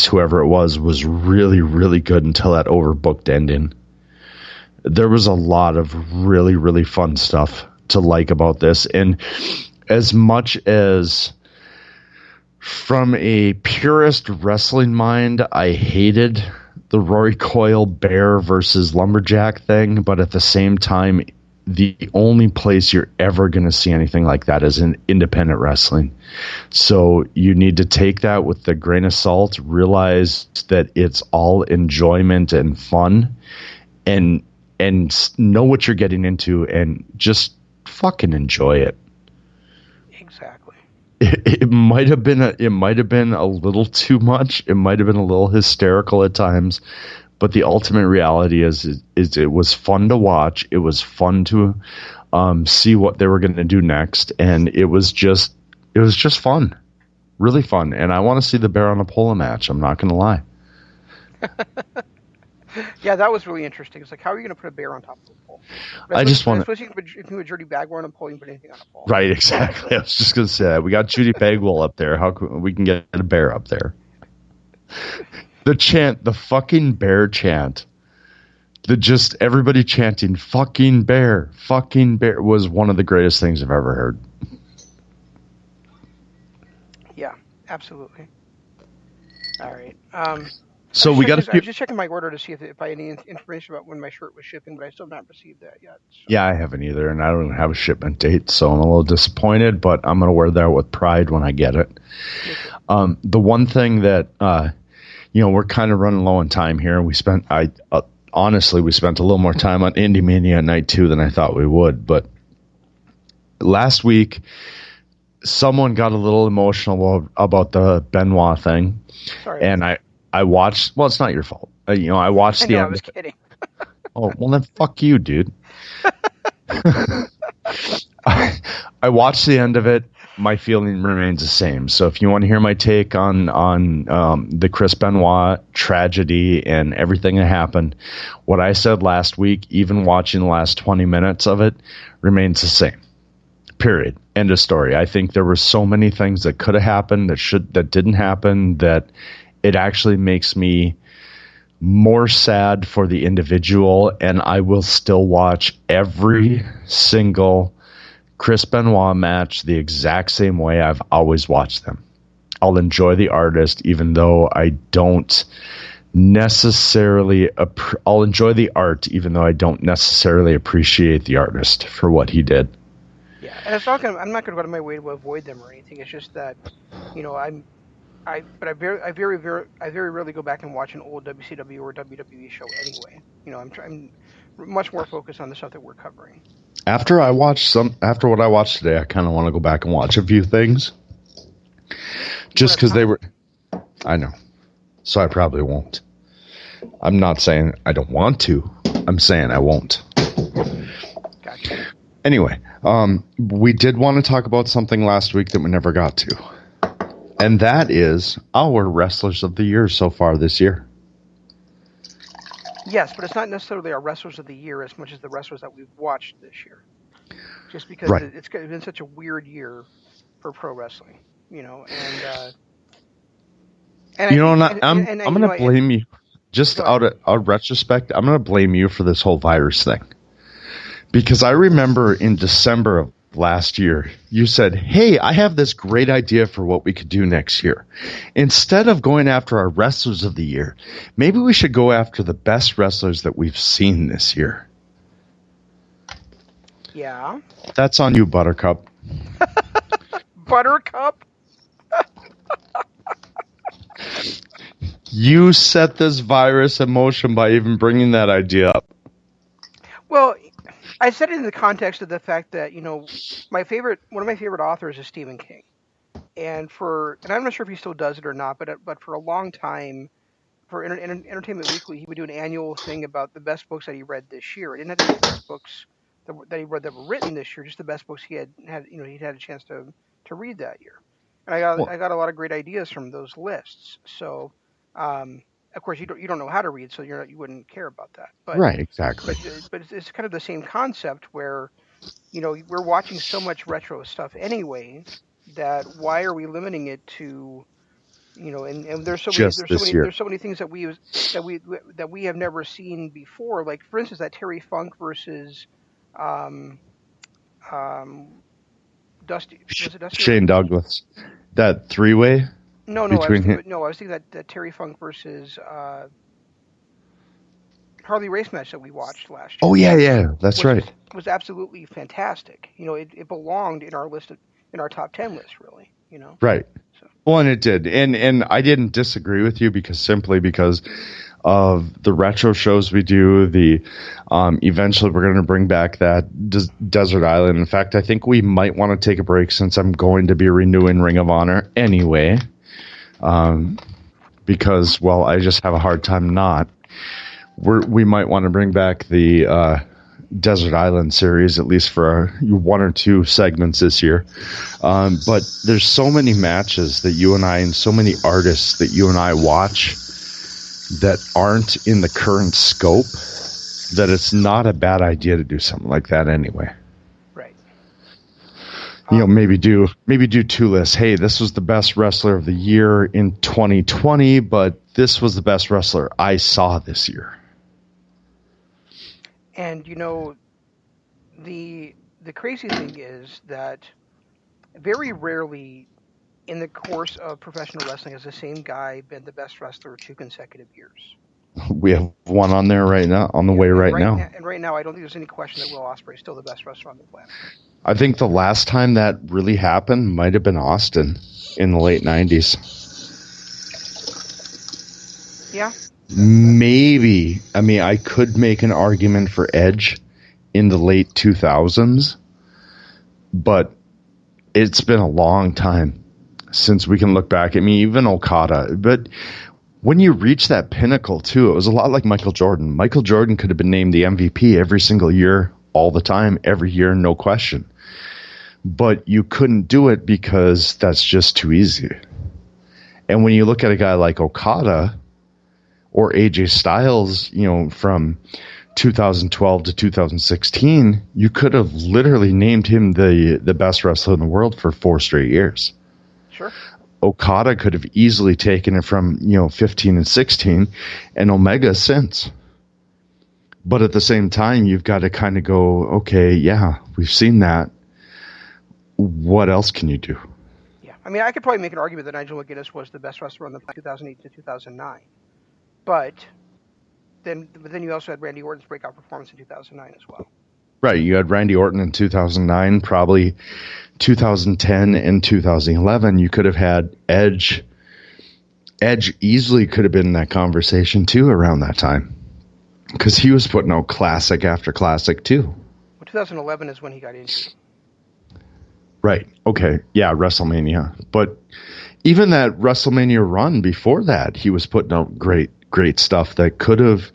whoever it was really, really good until that overbooked ending. There was a lot of really, really fun stuff to like about this. And as much as from a purist wrestling mind, I hated the Rory Coyle Bear versus Lumberjack thing, but at the same time, the only place you're ever going to see anything like that is in independent wrestling. So you need to take that with a grain of salt, realize that it's all enjoyment and fun, and know what you're getting into, and just fucking enjoy it. Exactly. It might have been a little too much. It might have been a little hysterical at times, but the ultimate reality is it was fun to watch. It was fun to see what they were going to do next, and it was just fun, really fun. And I want to see the Bear on a Pole match. I'm not going to lie. Yeah, that was really interesting. It's like, how are you going to put a bear on top of a pole? I just want to. Especially if you a Judy Bagwell on a pole, you can put anything on a pole. Right, exactly. I was just going to say that. We got Judy Bagwell up there. How can we get a bear up there? The chant, the fucking bear chant, just everybody chanting fucking bear was one of the greatest things I've ever heard. Yeah, absolutely. All right. So we got I was just checking my order to see if I had any information about when my shirt was shipping, but I still have not received that yet. So. Yeah, I haven't either, and I don't even have a shipment date, so I'm a little disappointed, but I'm going to wear that with pride when I get it. The one thing that, we're kind of running low on time here. Honestly, we spent a little more time on IndyMania night 2 than I thought we would, but last week, someone got a little emotional about the Benoit thing. Sorry. And I watched. Well, it's not your fault. I watched the end. I was kidding. Oh, well then, fuck you, dude. I watched the end of it. My feeling remains the same. So if you want to hear my take on the Chris Benoit tragedy and everything that happened, what I said last week, even watching the last 20 minutes of it, remains the same. Period. End of story. I think there were so many things that could have happened that didn't happen, that it actually makes me more sad for the individual, and I will still watch every single Chris Benoit match the exact same way I've always watched them. I'll enjoy the artist, even though I don't necessarily I'll enjoy the art, even though I don't necessarily appreciate the artist for what he did. Yeah, and I'm not going to go out of my way to avoid them or anything. It's just that, I very rarely go back and watch an old WCW or WWE show anyway. I'm much more focused on the stuff that we're covering. After what I watched today, I kind of want to go back and watch a few things, just because they were. I know, so I probably won't. I'm not saying I don't want to. I'm saying I won't. Gotcha. Anyway, we did want to talk about something last week that we never got to. And that is our Wrestlers of the Year so far this year. Yes, but it's not necessarily our Wrestlers of the Year as much as the wrestlers that we've watched this year. Just because it's been such a weird year for pro wrestling, and I'm going to blame you. Just out of retrospect, I'm going to blame you for this whole virus thing. Because I remember in December of last year, you said, hey, I have this great idea for what we could do next year. Instead of going after our Wrestlers of the Year, maybe we should go after the best wrestlers that we've seen this year. Yeah. That's on you, Buttercup. Buttercup? You set this virus in motion by even bringing that idea up. Well, I said it in the context of the fact that, one of my favorite authors is Stephen King. And I'm not sure if he still does it or not, but for a long time, for Entertainment Weekly, he would do an annual thing about the best books that he read this year. It didn't have to be the best books that he read that were written this year, just the best books he'd had a chance to read that year. And I got a lot of great ideas from those lists. So, of course, you don't know how to read, so you wouldn't care about that. But, right, exactly. But it's kind of the same concept where, we're watching so much retro stuff anyway that why are we limiting it to, and there's so many things that we have never seen before. Like, for instance, that Terry Funk versus Dusty. Was it Dusty? Shane Douglas. That three-way. No, I was thinking that Terry Funk versus Harley Race match that we watched last year. Oh yeah, that's right. Was absolutely fantastic. It belonged in our list in our top 10 list, really. Right. So. Well, and it did, and I didn't disagree with you because of the retro shows we do. The eventually we're going to bring back that Desert Island. In fact, I think we might want to take a break since I'm going to be renewing Ring of Honor anyway. Because, well, I just have a hard time not. We might want to bring back the Desert Island series, at least for one or two segments this year. But there's so many matches that you and I, and so many artists that you and I watch that aren't in the current scope, that it's not a bad idea to do something like that anyway. Maybe do two lists. Hey, this was the best wrestler of the year in 2020, but this was the best wrestler I saw this year. And the crazy thing is that very rarely in the course of professional wrestling has the same guy been the best wrestler 2 consecutive years. We have one on there right now, on the way right now. And right now, I don't think there's any question that Will Ospreay is still the best wrestler on the planet. I think the last time that really happened might have been Austin in the late 90s. Yeah. Maybe. I mean, I could make an argument for Edge in the late 2000s, but it's been a long time since we can look back. I mean, even Okada. But when you reach that pinnacle, too, it was a lot like Michael Jordan. Michael Jordan could have been named the MVP every single year, all the time, every year, no question. But you couldn't do it because that's just too easy. And when you look at a guy like Okada or AJ Styles, from 2012 to 2016, you could have literally named him the best wrestler in the world for 4 straight years. Sure. Okada could have easily taken it from 15 and 16, and Omega since. But at the same time, you've got to kind of go, okay, yeah, we've seen that. What else can you do? Yeah, I mean, I could probably make an argument that Nigel McGuinness was the best wrestler on the 2008 to 2009, but then you also had Randy Orton's breakout performance in 2009 as well. Right, you had Randy Orton in 2009, probably 2010 and 2011. You could have had Edge. Edge easily could have been in that conversation too around that time, because he was putting out classic after classic too. Well, 2011 is when he got injured. Right. Okay. Yeah, WrestleMania. But even that WrestleMania run before that, he was putting out great stuff that could have.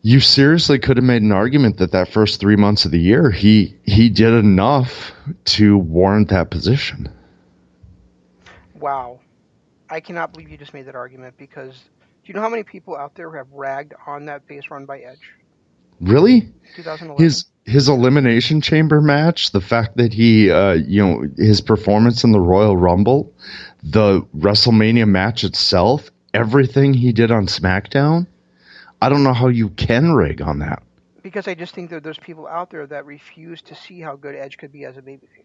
You seriously could have made an argument that first 3 months of the year, he did enough to warrant that position. Wow. I cannot believe you just made that argument, because do you know how many people out there have ragged on that base run by Edge? Really? 2011. His Elimination Chamber match, the fact that he, his performance in the Royal Rumble, the WrestleMania match itself, everything he did on SmackDown, I don't know how you can rig on that. Because I just think that there's people out there that refuse to see how good Edge could be as a babyface.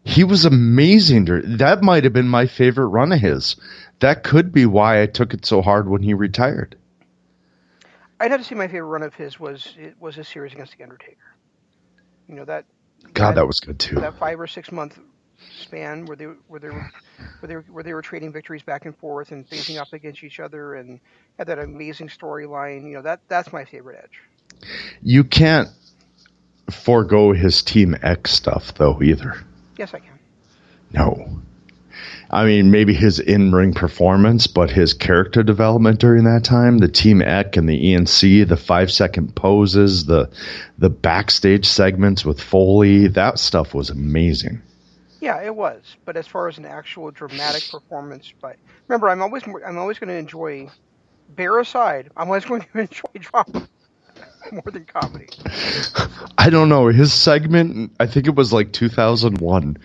He was amazing. That might have been my favorite run of his. That could be why I took it so hard when he retired. I'd have to say my favorite run of his was his series against The Undertaker. That was good too. That 5 or 6 month span where they were trading victories back and forth and facing up against each other and had that amazing storyline. That's my favorite Edge. You can't forego his Team X stuff though either. Yes, I can. No. I mean, maybe his in-ring performance, but his character development during that time, the Team Ek and the ENC, the 5-second poses, the backstage segments with Foley, that stuff was amazing. Yeah, it was. But as far as an actual dramatic performance, remember, I'm always going to enjoy, bear aside, I'm always going to enjoy drama more than comedy. I don't know. His segment, I think it was like 2001.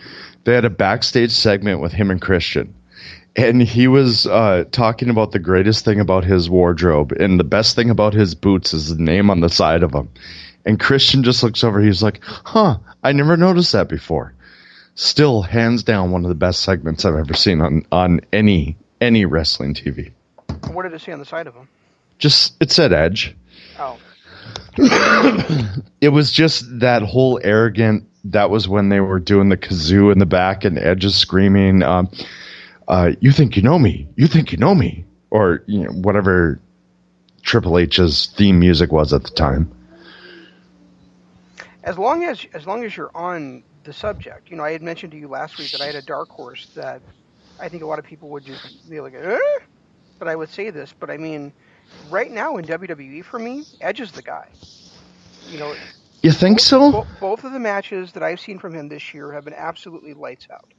They had a backstage segment with him and Christian. And he was talking about the greatest thing about his wardrobe. And the best thing about his boots is the name on the side of them. And Christian just looks over. He's like, I never noticed that before. Still, hands down, one of the best segments I've ever seen on any wrestling TV. What did it say on the side of them? It said Edge. Oh. It was just that whole arrogant. That was when they were doing the kazoo in the back and Edge is screaming, you think you know me, you think you know me, or whatever Triple H's theme music was at the time. As long as you're on the subject, I had mentioned to you last week that I had a dark horse that I think a lot of people would just be like, but I would say this, but I mean, right now in WWE for me, Edge is the guy. You think so? Both of the matches that I've seen from him this year have been absolutely lights out.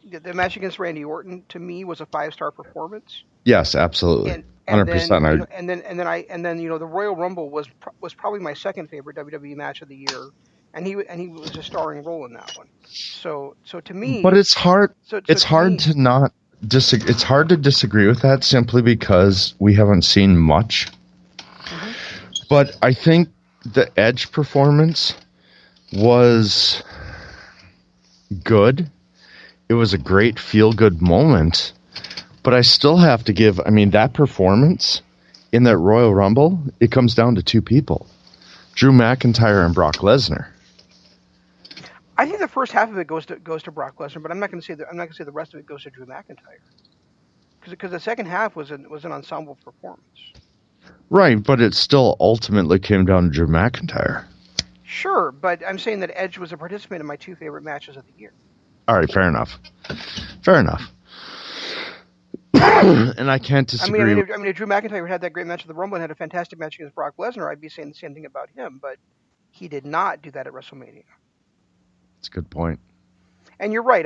The match against Randy Orton to me was a 5-star performance. Yes, absolutely, 100%. And then the Royal Rumble was probably my second favorite WWE match of the year, and he was a starring role in that one. So to me, but it's hard. It's hard to disagree with that simply because we haven't seen much. Mm-hmm. But I think the Edge performance was good. It was a great feel-good moment. But I still have to give, that performance in that Royal Rumble, it comes down to 2 people. Drew McIntyre and Brock Lesnar. I think the first half of it goes to Brock Lesnar, but I'm not going to say the rest of it goes to Drew McIntyre. Because the second half was an ensemble performance. Right, but it still ultimately came down to Drew McIntyre. Sure, but I'm saying that Edge was a participant in my 2 favorite matches of the year. All right, fair enough. And I can't disagree. If Drew McIntyre had that great match at the Rumble and had a fantastic match against Brock Lesnar, I'd be saying the same thing about him, but he did not do that at WrestleMania. That's a good point. And you're right.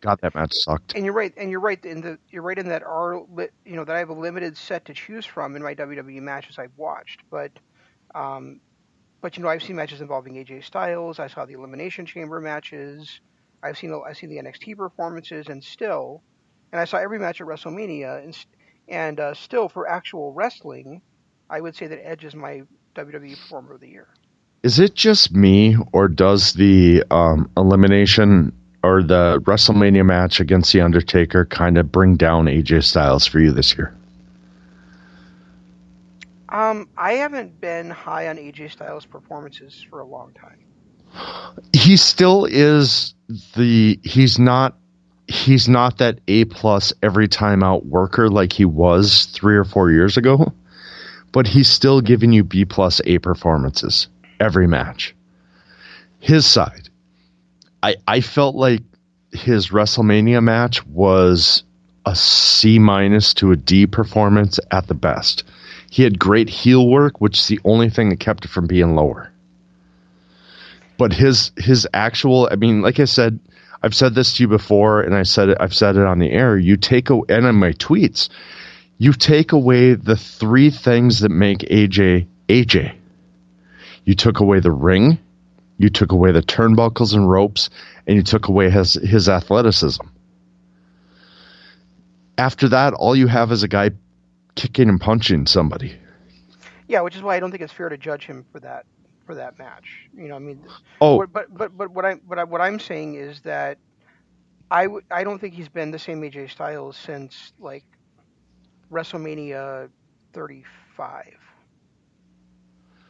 God, that match sucked. And you're right in that that I have a limited set to choose from in my WWE matches I've watched. But But I've seen matches involving AJ Styles. I saw the Elimination Chamber matches. I've seen the NXT performances, and I saw every match at WrestleMania, and still for actual wrestling, I would say that Edge is my WWE Performer of the Year. Is it just me, or does the elimination or the WrestleMania match against The Undertaker kind of bring down AJ Styles for you this year? I haven't been high on AJ Styles' performances for a long time. He still is he's not that A+ every time out worker like he was 3 or 4 years ago, but he's still giving you B+ A performances every match. His side, I felt like his WrestleMania match was a C- to a D performance at the best. He had great heel work, which is the only thing that kept it from being lower. But his actual, I mean, like I said, I've said this to you before, and I've said it on the air. And in my tweets, you take away the 3 things that make AJ AJ. You took away the ring, you took away the turnbuckles and ropes, and you took away his athleticism. After that, all you have is a guy kicking and punching somebody. Yeah, which is why I don't think it's fair to judge him for that match. I mean, but what I'm saying is that I don't think he's been the same AJ Styles since like WrestleMania 35.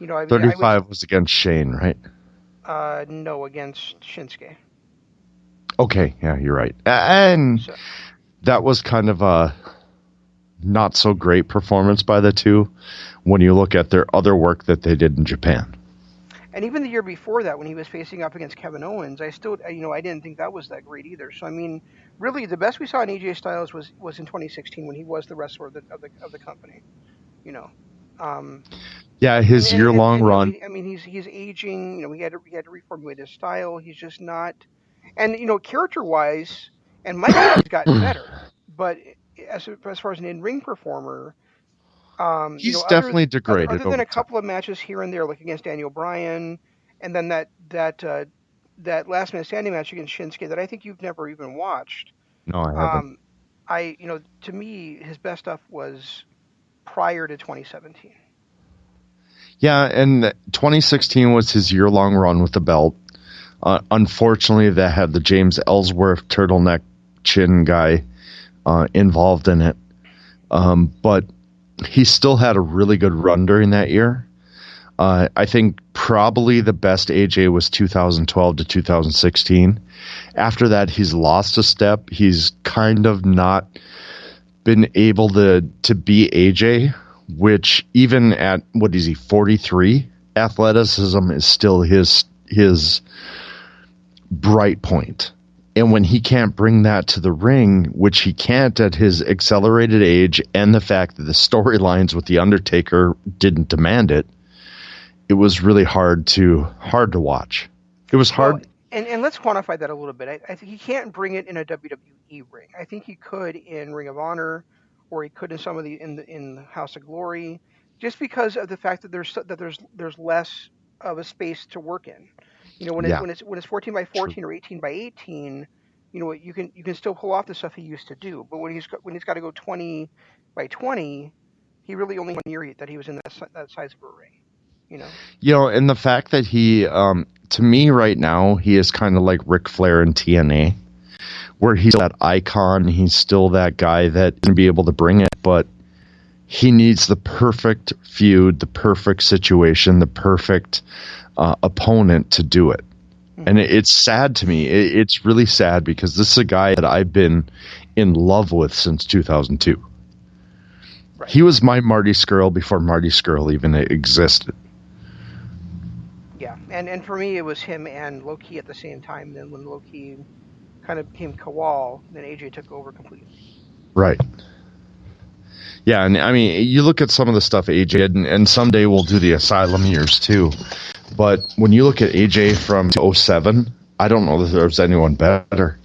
35 was against Shane, right? No, against Shinsuke. Okay, yeah, you're right. And that was kind of a not so great performance by the two when you look at their other work that they did in Japan. And even the year before that, when he was facing up against Kevin Owens, I still, I didn't think that was that great either. So I mean, really, the best we saw in AJ Styles was in 2016 when he was the wrestler of the company. Yeah, his year-long run. I mean, he's aging. He had to reformulate his style. He's just not, and character-wise, and Mike has gotten better, but as far as an in-ring performer. He's definitely degraded. Other than a couple of matches here and there, like against Daniel Bryan, and then that last minute standing match against Shinsuke that I think you've never even watched. No, I haven't. To me, his best stuff was prior to 2017. Yeah, and 2016 was his year-long run with the belt. Unfortunately, that had the James Ellsworth turtleneck chin guy involved in it. But he still had a really good run during that year. I think probably the best AJ was 2012 to 2016. After that, he's lost a step. He's kind of not been able to be AJ, which even at, 43? Athleticism is still his bright point. And when he can't bring that to the ring, which he can't at his accelerated age, and the fact that the storylines with The Undertaker didn't demand it, it was really hard to watch. It was hard. Well, and let's quantify that a little bit. I think he can't bring it in a WWE ring. I think he could in Ring of Honor, or he could in some of in House of Glory, just because of the fact that there's less of a space to work in. When it's 14 by 14 True. Or 18 by 18, you can still pull off the stuff he used to do. But when he's got to go 20 by 20, he really only 1 year that he was in that size of a ring. And the fact that he, to me right now, he is kind of like Ric Flair in TNA, where he's that icon. He's still that guy that can be able to bring it, but he needs the perfect feud, the perfect situation, the perfect opponent to do it. And it's sad to me. It's really sad because this is a guy that I've been in love with since 2002. Right. He was my Marty Scurll before Marty Scurll even existed. Yeah, and for me it was him and Low-Ki at the same time. Then when Low-Ki kind of became Kowal, then AJ took over completely. Right. Yeah, and I mean, you look at some of the stuff AJ did, and someday we'll do the Asylum years too. But when you look at AJ from 2007, I don't know that there's anyone better.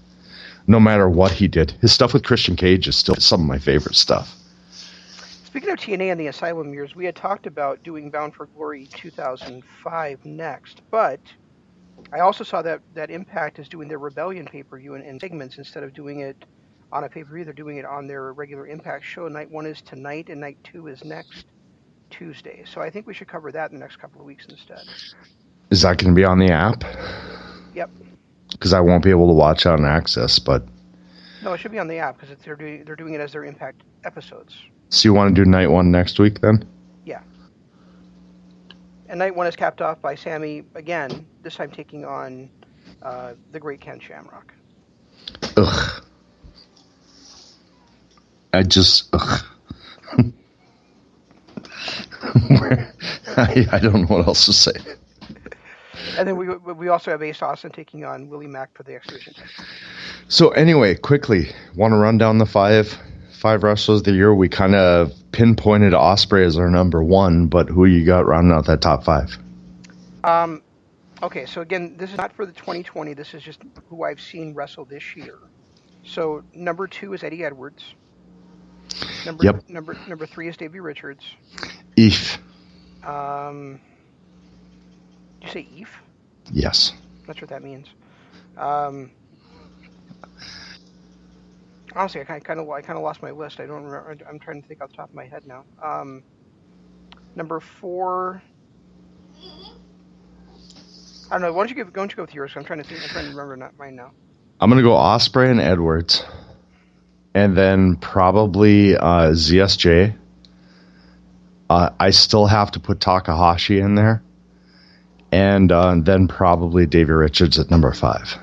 No matter what he did. His stuff with Christian Cage is still some of my favorite stuff. Speaking of TNA and the Asylum years, we had talked about doing Bound for Glory 2005 next, but I also saw that Impact is doing their Rebellion pay-per-view in segments instead of doing it on a pay-per-view. They're doing it on their regular Impact show. Night 1 is tonight, and Night 2 is next Tuesday. So I think we should cover that in the next couple of weeks instead. Is that going to be on the app? Yep. Because I won't be able to watch it on Access, but... No, it should be on the app because they're doing it as their Impact episodes. So you want to do Night 1 next week, then? Yeah. And Night 1 is capped off by Sami, again, this time taking on the great Ken Shamrock. Ugh. Ugh. I don't know what else to say. And then we also have Ace Austin taking on Willie Mack for the X Division. So anyway, quickly, want to run down the five wrestlers of the year? We kind of pinpointed Ospreay as our number one, but who you got rounding out that top five? Okay, so again, this is not for the 2020. This is just who I've seen wrestle this year. So number 2 is Eddie Edwards. Number 3 is Davey Richards. Eve. Did you say Eve? Yes. That's what that means. Honestly, I kind of lost my list. I don't remember. I'm trying to think off the top of my head now. Number 4. I don't know. Why don't you go with yours? I'm trying to remember not mine now. I'm gonna go Ospreay and Edwards, and then probably ZSJ. I still have to put Takahashi in there, and then probably Davey Richards at number 5.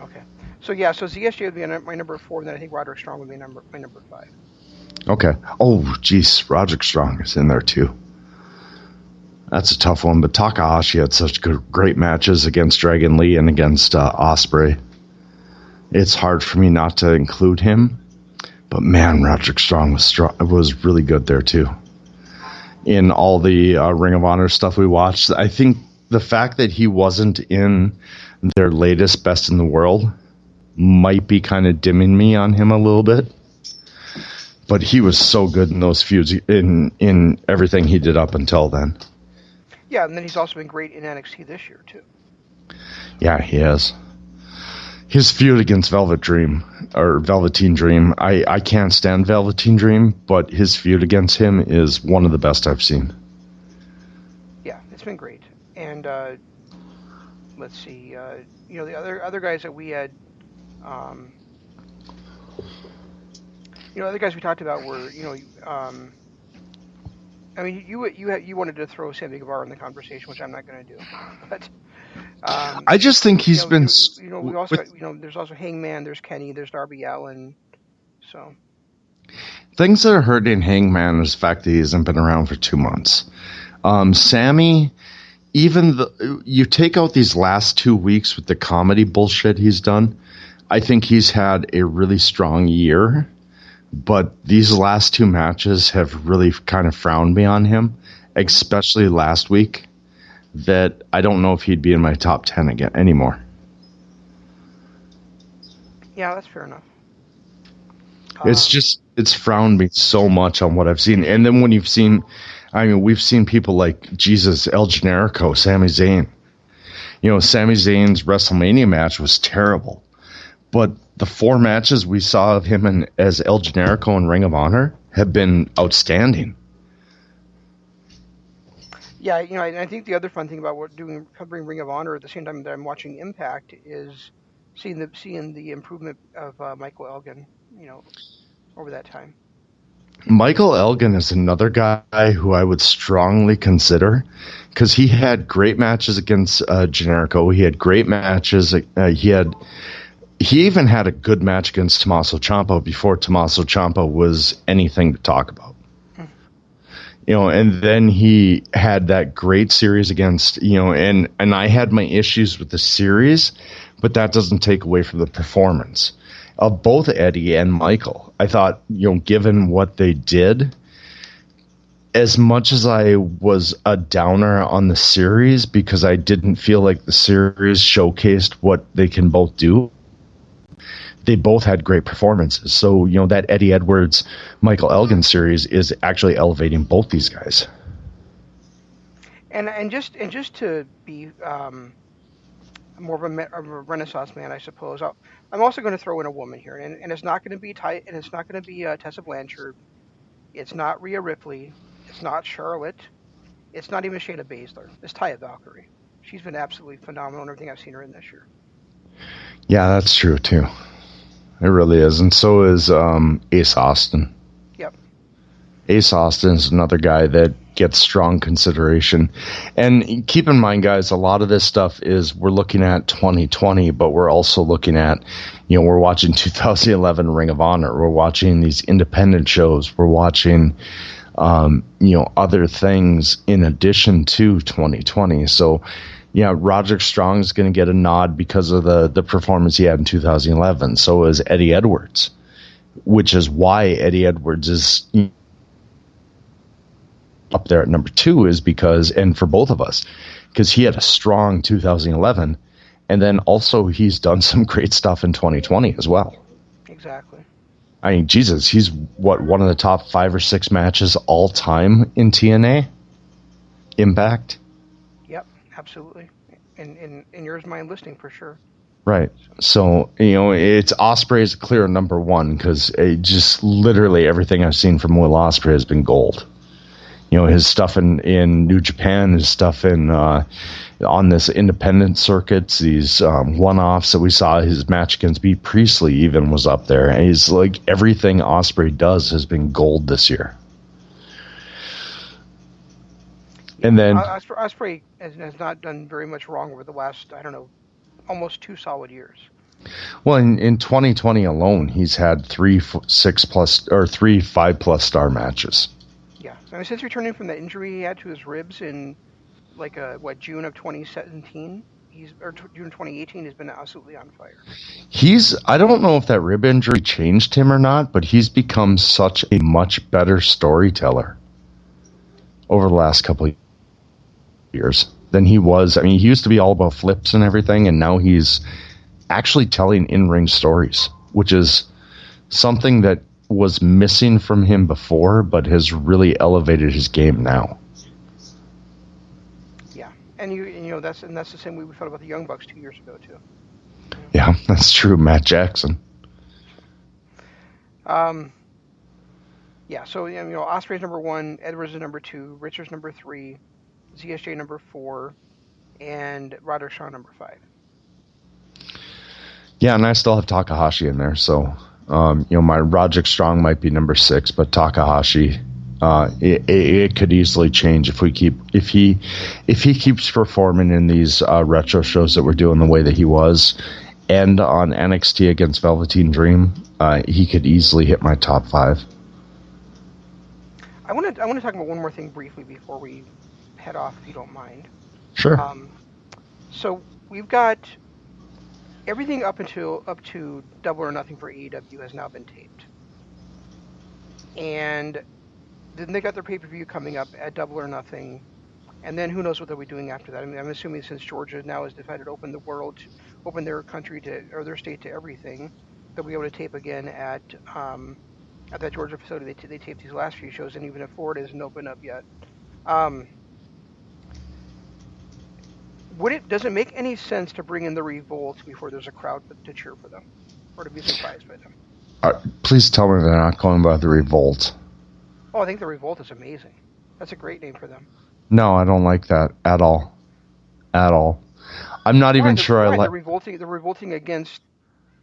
Okay. So ZSJ would be my number 4, and then I think Roderick Strong would be my number 5. Okay. Oh, geez, Roderick Strong is in there too. That's a tough one, but Takahashi had such great matches against Dragon Lee and against Ospreay. It's hard for me not to include him, but man, Roderick Strong was really good there too. In all the Ring of Honor stuff we watched, I think the fact that he wasn't in their latest Best in the World might be kind of dimming me on him a little bit. But he was so good in those feuds, in everything he did up until then. Yeah, and then he's also been great in NXT this year, too. Yeah, he has. His feud against Velveteen Dream, I can't stand Velveteen Dream, but his feud against him is one of the best I've seen. Yeah, it's been great. And let's see, the other guys that we had, other guys we talked about were, I mean, you wanted to throw Sammy Guevara in the conversation, which I'm not going to do. But I just think he's been. We also there's also Hangman, there's Kenny, there's Darby Allin. So things that are hurting Hangman is the fact that he hasn't been around for 2 months. Sammy, you take out these last 2 weeks with the comedy bullshit he's done, I think he's had a really strong year. But these last 2 matches have really kind of frowned me on him, especially last week, that I don't know if he'd be in my top 10 again anymore. Yeah, that's fair enough. It's frowned me so much on what I've seen. And then when we've seen people like Jesus, El Generico, Sami Zayn. Sami Zayn's WrestleMania match was terrible. But the 4 matches we saw of him as El Generico in Ring of Honor have been outstanding. Yeah, I think the other fun thing about covering Ring of Honor at the same time that I'm watching Impact is seeing the improvement of Michael Elgin, over that time. Michael Elgin is another guy who I would strongly consider because he had great matches against Generico. He had great matches. He even had a good match against Tommaso Ciampa before Tommaso Ciampa was anything to talk about. And then he had that great series against, and I had my issues with the series, but that doesn't take away from the performance of both Eddie and Michael. I thought, given what they did, as much as I was a downer on the series because I didn't feel like the series showcased what they can both do, they both had great performances. So, that Eddie Edwards, Michael Elgin series is actually elevating both these guys. And just to be more of a Renaissance man, I suppose. I'm also going to throw in a woman here, and it's not going to be Tessa Blanchard. It's not Rhea Ripley. It's not Charlotte. It's not even Shayna Baszler. It's Taya Valkyrie. She's been absolutely phenomenal in everything I've seen her in this year. Yeah, that's true too. It really is, and so is Ace Austin. Yep. Ace Austin is another guy that gets strong consideration. And keep in mind, guys, a lot of this stuff is we're looking at 2020, but we're also looking at, we're watching 2011 Ring of Honor. We're watching these independent shows. We're watching, other things in addition to 2020. So, yeah, Roderick Strong is going to get a nod because of the performance he had in 2011. So is Eddie Edwards, which is why Eddie Edwards is up there at number 2 is because, and for both of us, because he had a strong 2011, and then also he's done some great stuff in 2020 as well. Exactly. I mean, Jesus, he's one of the top 5 or 6 matches all time in TNA Impact. Yep, absolutely. In yours, mine listing for sure. Right. So, it's Ospreay is clear number 1 because just literally everything I've seen from Will Ospreay has been gold. His stuff in New Japan, his stuff in on this independent circuits, these one-offs that we saw, his match against Bea Priestley even was up there. And he's like, everything Ospreay does has been gold this year. Yeah, and then Ospreay has not done very much wrong over the last, almost 2 solid years. Well, in 2020 alone, he's had 3 5+ star matches. Yeah, since returning from the injury he had to his ribs in June of 2017, June 2018, he's been absolutely on fire. I don't know if that rib injury changed him or not, but he's become such a much better storyteller over the last couple of years than he was. I mean, he used to be all about flips and everything, and now he's actually telling in-ring stories, which is something that was missing from him before, but has really elevated his game now. Yeah, and that's the same way we felt about the Young Bucks 2 years ago too. Yeah, that's true. Matt Jackson. Yeah, so Ospreay's number 1, Edwards is number 2, Richards number 3, ZSJ number 4, and Roderick Strong number 5. Yeah, and I still have Takahashi in there, so. My Roderick Strong might be number 6, but Takahashi, it could easily change if he keeps performing in these retro shows that we're doing the way that he was, and on NXT against Velveteen Dream, he could easily hit my top 5. I want to talk about one more thing briefly before we head off, if you don't mind. Sure. So we've got. Everything up to Double or Nothing for AEW has now been taped. And then they got their pay-per-view coming up at Double or Nothing. And then who knows what they'll be doing after that. I mean, I'm assuming since Georgia now has decided to open their country or their state to everything, they'll be able to tape again at that Georgia facility. They taped these last few shows, and even if Florida isn't open up yet. Does it make any sense to bring in the Revolt before there's a crowd to cheer for them, or to be surprised by them? Please tell me they're not calling by the Revolt. Oh, I think the Revolt is amazing. That's a great name for them. No, I don't like that at all. At all. I'm not even sure I like. They're revolting against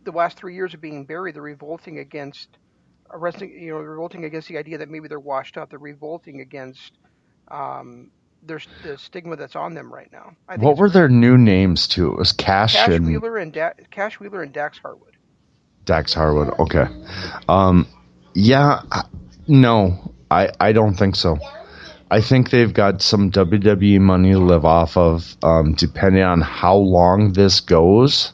the last 3 years of being buried. They're revolting against revolting against the idea that maybe they're washed up. They're revolting against there's the stigma that's on them right now. What were their new names too? It was Cash Wheeler and Dax Harwood. Dax Harwood. Okay. No, I don't think so. I think they've got some WWE money to live off of. Depending on how long this goes,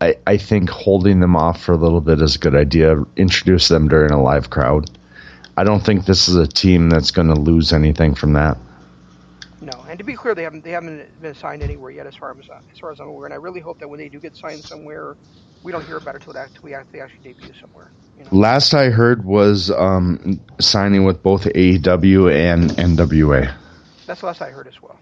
I think holding them off for a little bit is a good idea. Introduce them during a live crowd. I don't think this is a team that's going to lose anything from that. No, and to be clear, they haven't been signed anywhere yet, as far as I'm aware. And I really hope that when they do get signed somewhere, we don't hear about it until they actually debut somewhere. Last I heard was signing with both AEW and NWA. That's the last I heard as well.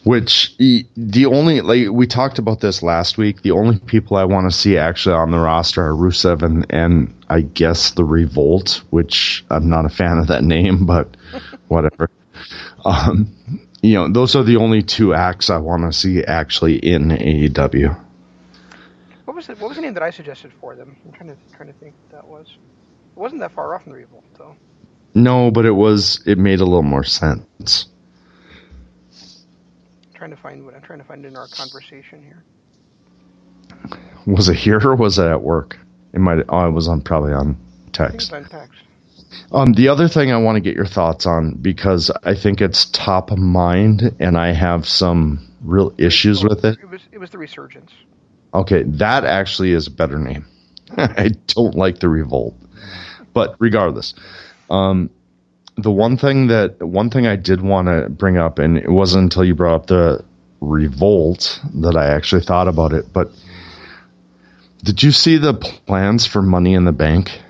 Which the only, like we talked about this last week, the only people I want to see actually on the roster are Rusev and I guess the Revolt, which I'm not a fan of that name, but whatever. Those are the only two acts I want to see actually in AEW. What was the name that I suggested for them? I'm trying to think what that was. It wasn't that far off from the Revolt, though. No, but it made a little more sense. I'm trying to find it in our conversation here. Was it here or was it at work? It might. Oh, it was probably on text. I think it was on text. The other thing I want to get your thoughts on, because I think it's top of mind, and I have some real issues with it. It was the Resurgence. Okay, that actually is a better name. I don't like the Revolt, but regardless, the one thing I did want to bring up, and it wasn't until you brought up the Revolt that I actually thought about it, but did you see the plans for Money in the Bank?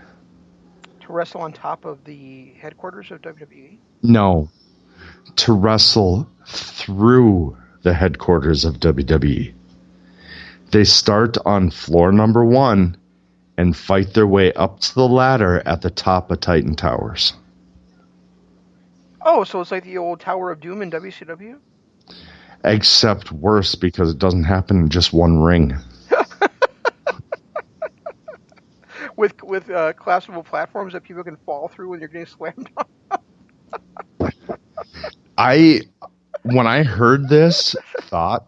To wrestle on top of the headquarters of WWE? No, to wrestle through the headquarters of WWE. They start on floor number 1 and fight their way up to the ladder at the top of Titan Towers. Oh, so it's like the old Tower of Doom in WCW? Except worse, because it doesn't happen in just one ring. with collapsible platforms that people can fall through when you're getting slammed on. When I heard this, thought,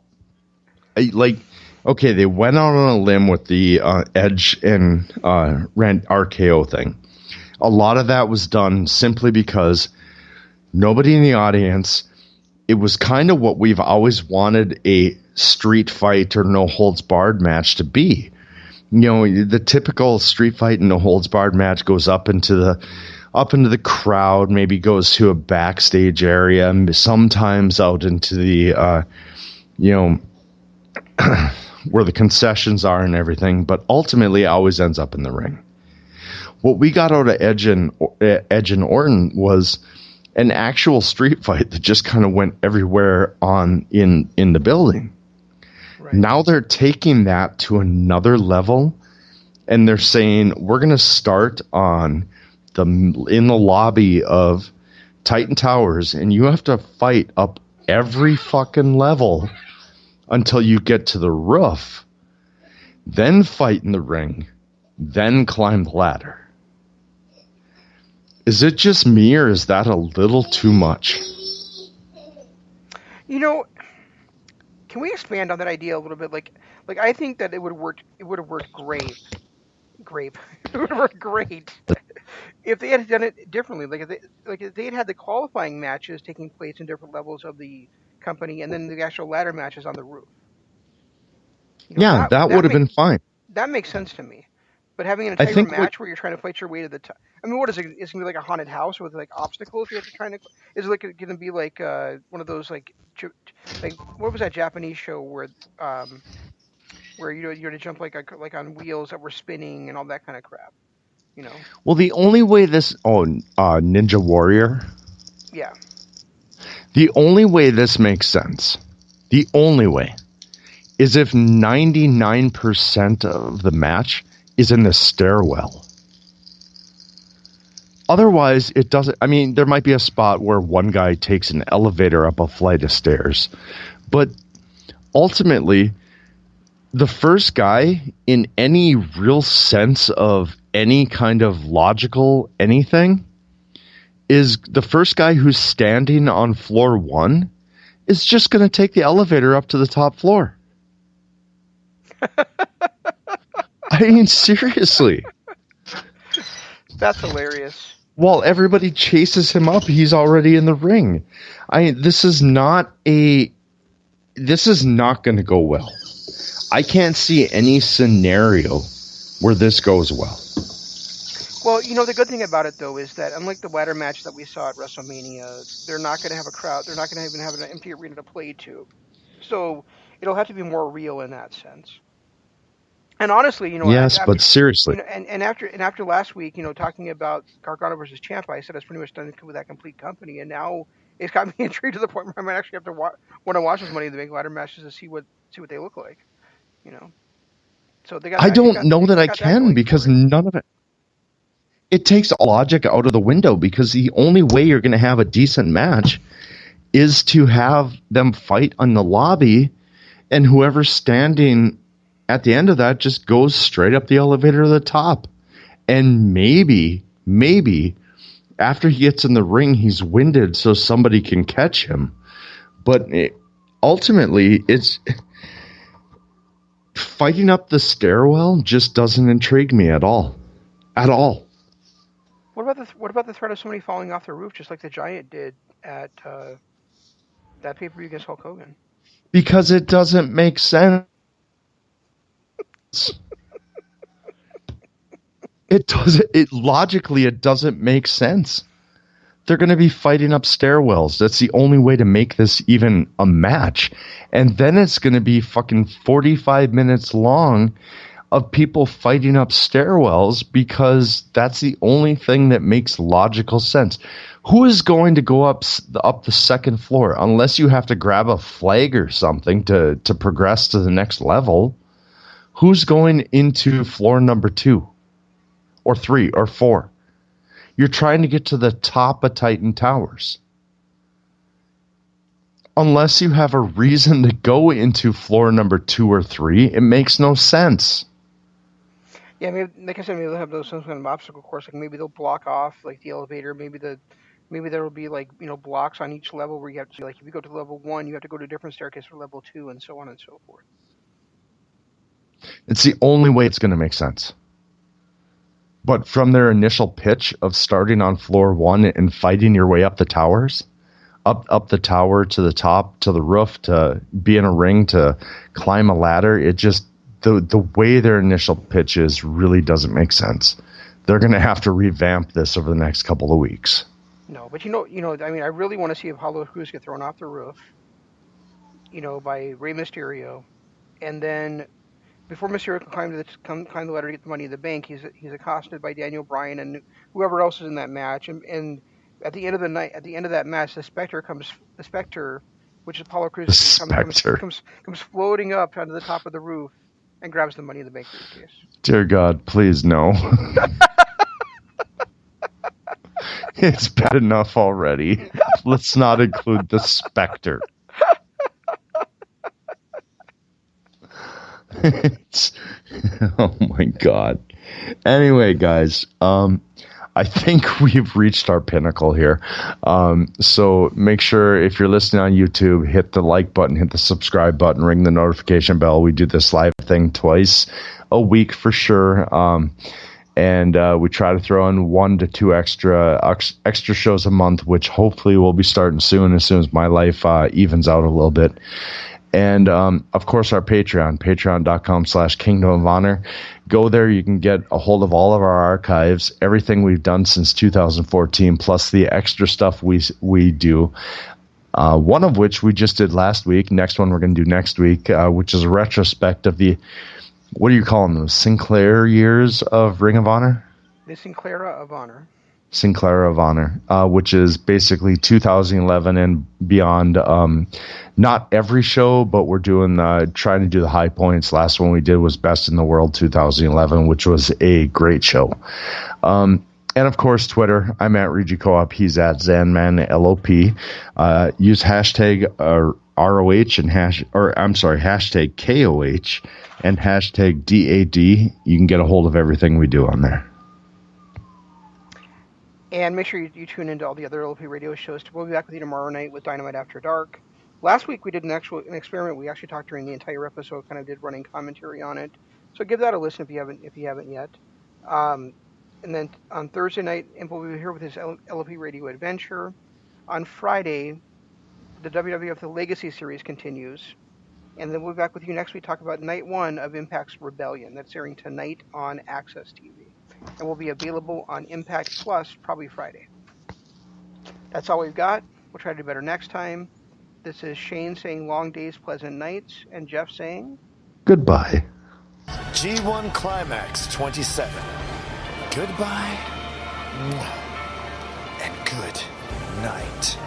okay, they went out on a limb with the Edge and RKO thing. A lot of that was done simply because nobody in the audience, it was kind of what we've always wanted a street fight or no holds barred match to be. The typical street fight and no holds barred match goes up into the crowd, maybe goes to a backstage area, sometimes out into the where the concessions are and everything, but ultimately always ends up in the ring. What we got out of Edge and Orton was an actual street fight that just kind of went everywhere in the building. Right. Now they're taking that to another level, and they're saying we're going to start in the lobby of Titan Towers, and you have to fight up every fucking level until you get to the roof, then fight in the ring, then climb the ladder. Is it just me, or is that a little too much? Can we expand on that idea a little bit? Like I think that it would have worked great. It would have worked great if they had done it differently. If they had the qualifying matches taking place in different levels of the company, and then the actual ladder matches on the roof. That would have been fine. That makes sense to me. But having an entire match where you're trying to fight your way to the top. I mean, what is it? It's going to be like a haunted house with like obstacles you have to try to. Is it going to be like one of those like what was that Japanese show where you're to jump like on wheels that were spinning and all that kind of crap, Well, the only way Ninja Warrior. Yeah. The only way this makes sense, the only way, is if 99% of the match is in the stairwell. Otherwise, it doesn't. I mean, there might be a spot where one guy takes an elevator up a flight of stairs, but ultimately, the first guy, in any real sense of any kind of logical anything, is the first guy who's standing on floor 1 is just going to take the elevator up to the top floor. I mean, seriously. That's hilarious. While everybody chases him up, he's already in the ring. This is not going to go well. I can't see any scenario where this goes well. Well, the good thing about it though is that unlike the ladder match that we saw at WrestleMania, they're not going to have a crowd. They're not going to even have an empty arena to play to. So it'll have to be more real in that sense. And honestly, Yes, after but seriously, and after last week, talking about Gargano versus Ciampa, I said it's pretty much done with that complete company, and now it's got me intrigued to the point where I might actually have to want to watch those Money in the Bank ladder matches to see what they look like. You know, so they got I that. They've don't got know they've that I got that can going because for it. none of it takes logic out of the window because the only way you're going to have a decent match is to have them fight on the lobby, and whoever's standing at the end of that just goes straight up the elevator to the top. And maybe after he gets in the ring, he's winded so somebody can catch him. But ultimately, it's fighting up the stairwell just doesn't intrigue me at all. At all. What about the threat of somebody falling off the roof, just like the Giant did at that pay-per-view against Hulk Hogan? Because it doesn't make sense. Logically, it doesn't make sense. They're going to be fighting up stairwells. That's the only way to make this even a match. And then it's going to be fucking 45 minutes long of people fighting up stairwells because that's the only thing that makes logical sense. Who is going to go up the second floor unless you have to grab a flag or something to progress to the next level? Who's going into floor number 2 or 3 or 4? You're trying to get to the top of Titan Towers. Unless you have a reason to go into floor number 2 or 3, it makes no sense. Yeah, maybe, like I said, maybe they'll have some kind of obstacle course. Like maybe they'll block off like the elevator. Maybe there will be like blocks on each level where you have to, like, if you go to level 1, you have to go to a different staircase for level 2, and so on and so forth. It's the only way it's going to make sense. But from their initial pitch of starting on floor 1 and fighting your way up the towers, up the tower to the top, to the roof, to be in a ring, to climb a ladder, it just, the way their initial pitch is really doesn't make sense. They're going to have to revamp this over the next couple of weeks. No, but I mean, I really want to see Apollo Crews get thrown off the roof, by Rey Mysterio, and then before Mysterio can climb the ladder to get the Money in the Bank, he's accosted by Daniel Bryan and whoever else is in that match, and at the end of the night, at the end of that match, the Spectre, which is Apollo Crews, The Spectre comes floating up onto the top of the roof and grabs the Money in the Bank briefcase. Dear God, please no. It's bad enough already. Let's not include the Spectre. Oh my God. Anyway, guys, I think we've reached our pinnacle here. So make sure if you're listening on YouTube, hit the like button, hit the subscribe button, ring the notification bell. We do this live thing twice a week for sure. And we try to throw in 1 to 2 extra shows a month, which hopefully will be starting soon as my life evens out a little bit. And, of course, our patreon.com/Kingdom of Honor. Go there. You can get a hold of all of our archives, everything we've done since 2014, plus the extra stuff we do. One of which we just did last week. Next one we're going to do next week, which is a retrospect of the, what do you call them, those Sinclair years of Ring of Honor? The Sinclair of Honor. Sinclair of Honor, which is basically 2011 and beyond. Not every show, but we're doing trying to do the high points. Last one we did was Best in the World 2011, which was a great show. And of course, Twitter. I'm at Regi Co-op. He's at ZanmanLOP. Use hashtag ROH and hashtag KOH and hashtag DAD. You can get a hold of everything we do on there. And make sure you tune into all the other LP radio shows. We'll be back with you tomorrow night with Dynamite After Dark. Last week we did an experiment. We actually talked during the entire episode, kind of did running commentary on it. So give that a listen if you haven't yet. And then on Thursday night, Imp will be here with his LP Radio Adventure. On Friday, the WWF The Legacy Series continues. And then we'll be back with you next week to talk about Night 1 of Impact's Rebellion. That's airing tonight on Access TV. and will be available on Impact Plus probably Friday. That's all we've got. We'll try to do better next time. This is Shane saying long days, pleasant nights, and Jeff saying goodbye. G1 Climax 27. Goodbye and good night.